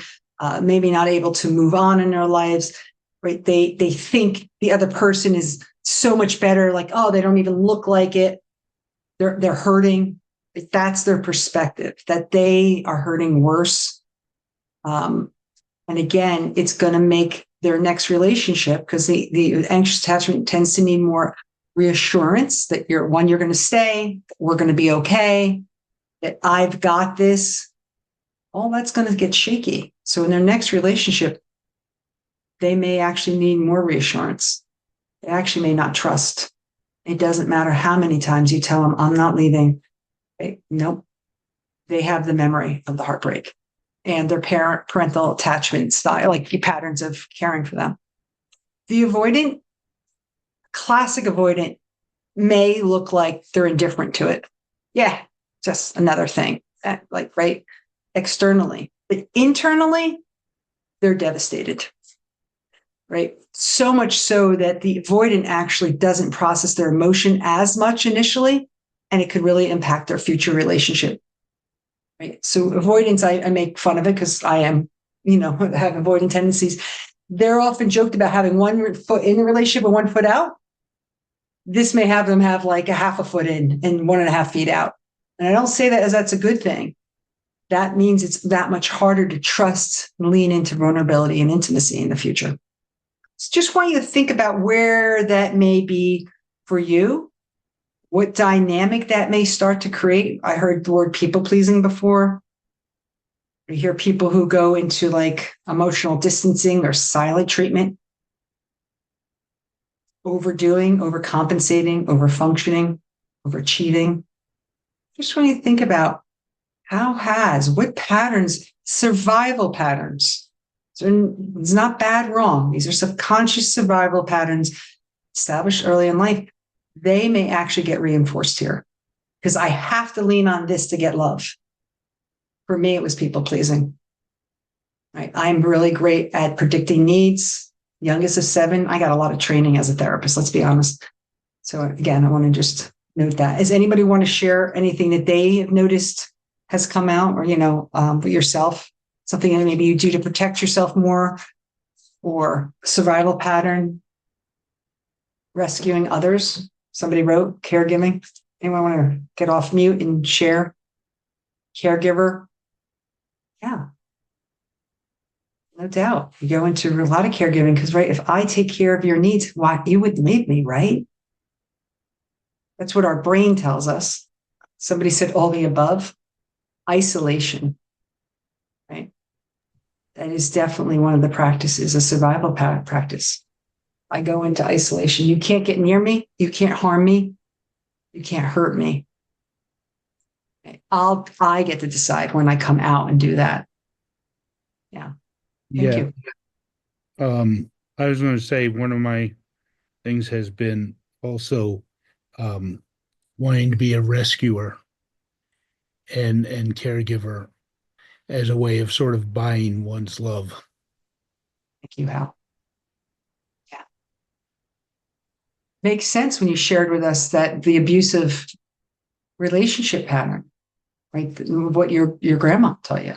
maybe not able to move on in their lives, right? They think the other person is so much better, like, oh, they don't even look like it. They're hurting. That's their perspective, that they are hurting worse. And again, it's going to make their next relationship, because the anxious attachment tends to need more reassurance that you're going to stay, we're going to be okay, that I've got this. All that's going to get shaky. So in their next relationship, they may actually need more reassurance. They actually may not trust. It doesn't matter how many times you tell them, I'm not leaving. Nope. They have the memory of the heartbreak and their parental attachment style, like the patterns of caring for them. The avoidant, classic avoidant, may look like they're indifferent to it. Yeah, just another thing, like, right, externally. But internally, they're devastated, right? So much so that the avoidant actually doesn't process their emotion as much initially, and it could really impact their future relationship, right? So avoidance, I make fun of it because I am, have avoidant tendencies. They're often joked about having 1 foot in the relationship and 1 foot out. This may have them have like a half a foot in and 1.5 feet out. And I don't say that as that's a good thing. That means it's that much harder to trust and lean into vulnerability and intimacy in the future. So just want you to think about where that may be for you, what dynamic that may start to create. I heard the word people pleasing before. I hear people who go into like emotional distancing or silent treatment, overdoing, overcompensating, overfunctioning, overachieving. Just want you to think about what patterns, survival patterns. So it's not bad, wrong. These are subconscious survival patterns established early in life. They may actually get reinforced here because I have to lean on this to get love. For me, it was people pleasing. Right? I'm really great at predicting needs. Youngest of 7, I got a lot of training as a therapist, let's be honest. So again, I want to just note that. Does anybody want to share anything that they have noticed has come out, or, with yourself, something that maybe you do to protect yourself more, or survival pattern, rescuing others? Somebody wrote caregiving. Anyone want to get off mute and share? Caregiver. Yeah. No doubt. You go into a lot of caregiving because, right, if I take care of your needs, why you would leave me, right? That's what our brain tells us. Somebody said all the above. Isolation, right? That is definitely one of the practices, a survival practice. I go into isolation. You can't get near me. You can't harm me. You can't hurt me. Okay. I get to decide when I come out and do that. Yeah. Thank you. I was going to say one of my things has been also wanting to be a rescuer and caregiver as a way of sort of buying one's love. Thank you, Hal. Yeah. Makes sense when you shared with us that the abusive relationship pattern, right? What your grandma taught you.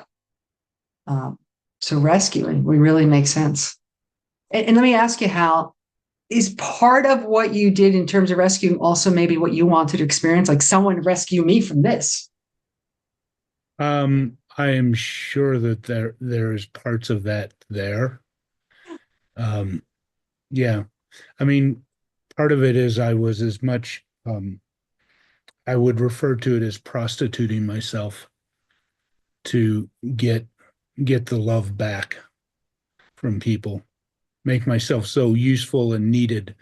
So rescuing would really make sense. And let me ask you, Hal, is part of what you did in terms of rescuing also maybe what you wanted to experience? Like someone rescue me from this? I am sure that there's parts of that there. Yeah. I mean, part of it is I was as much, I would refer to it as prostituting myself to get the love back from people, make myself so useful and needed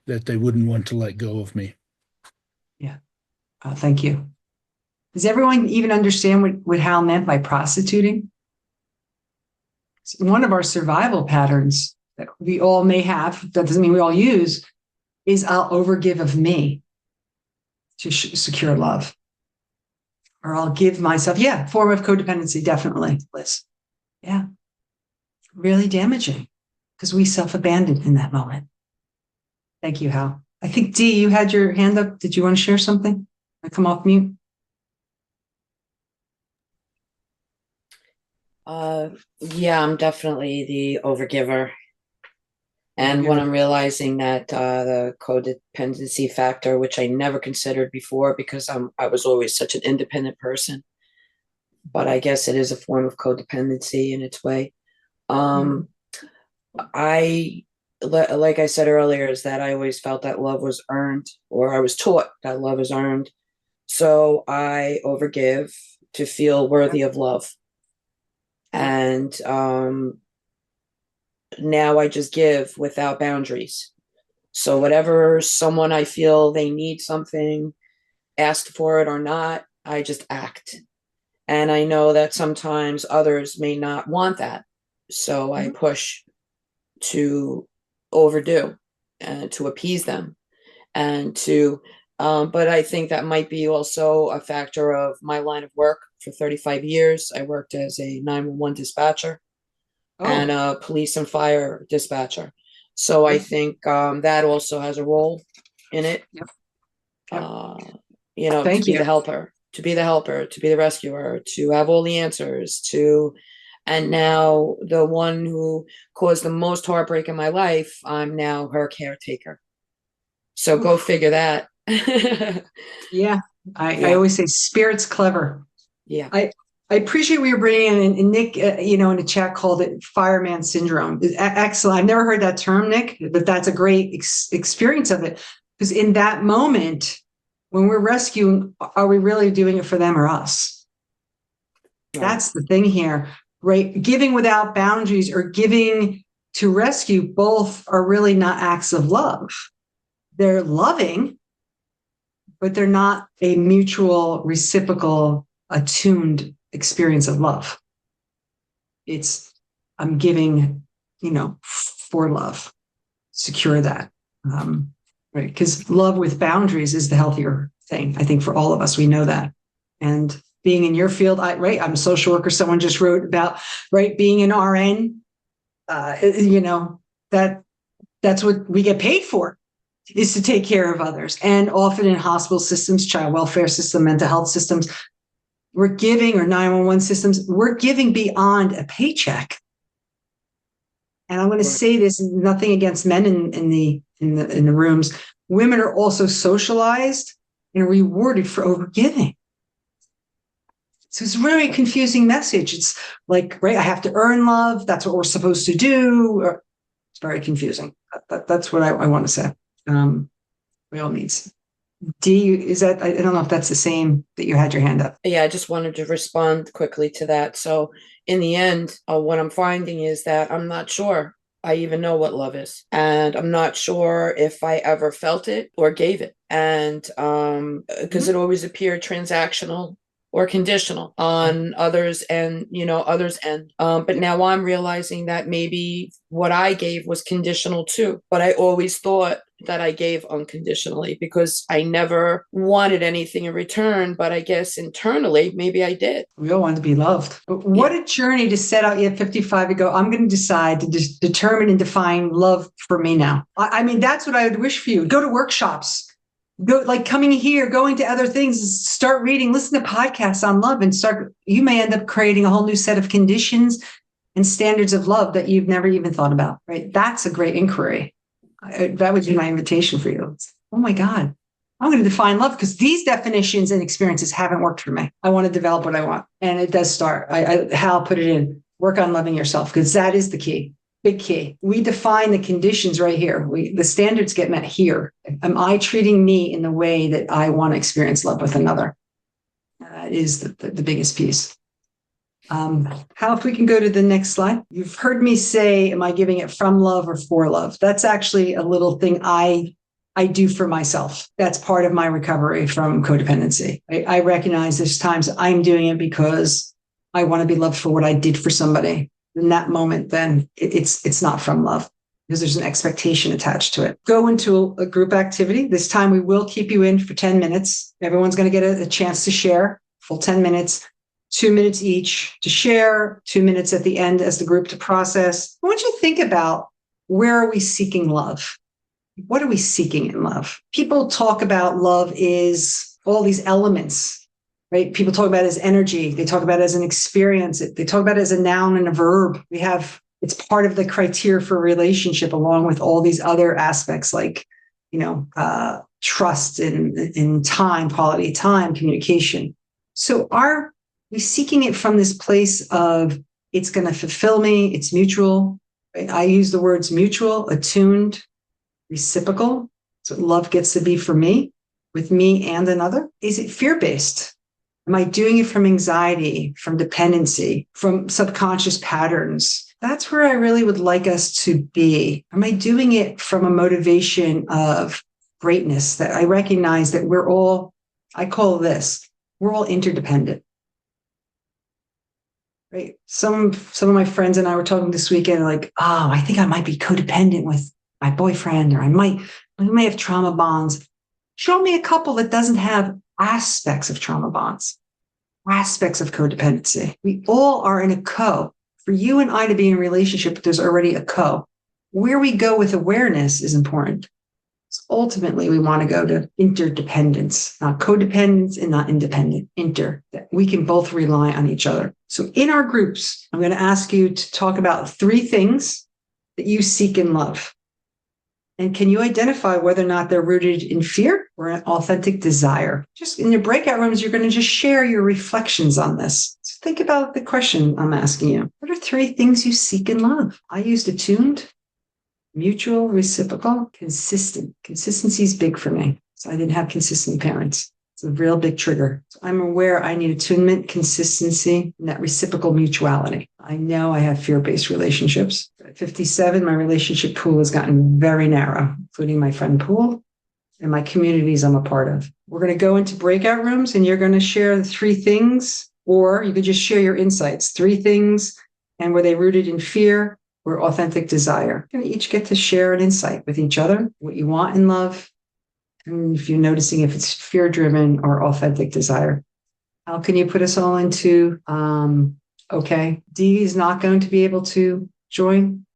that they wouldn't want to let go of me. Yeah. Thank you. Does everyone even understand what Hal meant by prostituting? One of our survival patterns that we all may have, that doesn't mean we all use, is I'll overgive of me to secure love. Or I'll give myself, form of codependency, definitely, Liz. Yeah. Really damaging because we self-abandon in that moment. Thank you, Hal. I think, Dee, you had your hand up. Did you want to share something? I come off mute. Yeah, I'm definitely the overgiver. And when I'm realizing that the codependency factor, which I never considered before because I was always such an independent person, but I guess it is a form of codependency in its way. Like I said earlier, is that I always felt that love was earned, or I was taught that love is earned. So I overgive to feel worthy of love. And now I just give without boundaries. So whatever someone I feel they need something, asked for it or not, I just act. And I know that sometimes others may not want that. So I push to overdo and to appease them and to, but I think that might be also a factor of my line of work. For 35 years, I worked as a 911 dispatcher and a police and fire dispatcher. So I think that also has a role in it. Yep. To be the helper, to be the rescuer, to have all the answers, and now the one who caused the most heartbreak in my life, I'm now her caretaker. So go figure that. Yeah. I always say spirit's clever. Yeah. I appreciate what you're bringing in, and Nick, in the chat called it fireman syndrome. Excellent. I've never heard that term, Nick, but that's a great experience of it. Because in that moment, when we're rescuing, are we really doing it for them or us? Right. That's the thing here, right? Giving without boundaries or giving to rescue, both are really not acts of love. They're loving, but they're not a mutual, reciprocal, attuned experience of love. It's, I'm giving, for love. Secure that. Right? Because love with boundaries is the healthier thing. I think for all of us, we know that. And being in your field, I'm a social worker. Someone just wrote about, right, being an RN. That's what we get paid for, is to take care of others. And often in hospital systems, child welfare system, mental health systems, we're giving, or 911 systems, we're giving beyond a paycheck. And I'm going to say this, nothing against men in the rooms. Women are also socialized and rewarded for overgiving. So it's a very confusing message. It's like, right, I have to earn love. That's what we're supposed to do. It's very confusing. That's what I want to say. We all need. Is that, I don't know if that's the same that you had your hand up. Yeah, I just wanted to respond quickly to that. So in the end, what I'm finding is that I'm not sure I even know what love is. And I'm not sure if I ever felt it or gave it. And because it always appeared transactional or conditional on others and, others' end. But now I'm realizing that maybe what I gave was conditional too. But I always thought that I gave unconditionally because I never wanted anything in return. But I guess internally, maybe I did. We all want to be loved. What a journey to set out at 55 to go, I'm going to decide to determine and define love for me now. I mean, that's what I would wish for you. Go to workshops. Go, like coming here, going to other things, start reading, listen to podcasts on love, and you may end up creating a whole new set of conditions and standards of love that you've never even thought about, right? That's a great inquiry. That would be my invitation for you. Oh my God, I'm going to define love because these definitions and experiences haven't worked for me. I want to develop what I want. And it does start. Hal put it in, work on loving yourself, because that is the key. Big key. We define the conditions right here. The standards get met here. Am I treating me in the way that I want to experience love with another? That is the biggest piece. Hal, if we can go to the next slide. You've heard me say, am I giving it from love or for love? That's actually a little thing I do for myself. That's part of my recovery from codependency. I recognize there's times I'm doing it because I want to be loved for what I did for somebody. In that moment, then it's not from love because there's an expectation attached to it. Go into a group activity. This time we will keep you in for 10 minutes. Everyone's going to get a chance to share, full 10 minutes, 2 minutes each to share, 2 minutes at the end as the group to process. I want you to think about, where are we seeking love? What are we seeking in love? People talk about love is all these elements. Right? People talk about it as energy. They talk about it as an experience. They talk about it as a noun and a verb. It's part of the criteria for a relationship, along with all these other aspects like, trust in time, quality time, communication. So are we seeking it from this place of, it's going to fulfill me, it's mutual? Right? I use the words mutual, attuned, reciprocal. That's what love gets to be for me, with me and another. Is it fear-based? Am I doing it from anxiety, from dependency, from subconscious patterns? That's where I really would like us to be. Am I doing it from a motivation of greatness, that I recognize that we're all interdependent, right? Some of my friends and I were talking this weekend, like, oh, I think I might be codependent with my boyfriend, or we may have trauma bonds. Show me a couple that doesn't have aspects of trauma bonds, aspects of codependency. We all are in a co. For you and I to be in a relationship, there's already a co. Where we go with awareness is important. So ultimately, we want to go to interdependence, not codependence and not independent, that we can both rely on each other. So in our groups, I'm going to ask you to talk about 3 things that you seek in love. And can you identify whether or not they're rooted in fear or an authentic desire? Just in your breakout rooms, you're going to just share your reflections on this. So think about the question I'm asking you. What are 3 things you seek in love? I used attuned, mutual, reciprocal, consistent. Consistency is big for me. So I didn't have consistent parents. It's a real big trigger. So I'm aware I need attunement, consistency, and that reciprocal mutuality. I know I have fear-based relationships. At 57, my relationship pool has gotten very narrow, including my friend pool and my communities I'm a part of. We're going to go into breakout rooms and you're going to share the 3 things, or you could just share your insights. 3 things, and were they rooted in fear or authentic desire? You're going to each get to share an insight with each other, what you want in love, and if you're noticing if it's fear-driven or authentic desire. How can you put us all into, okay, Dee is not going to be able to join.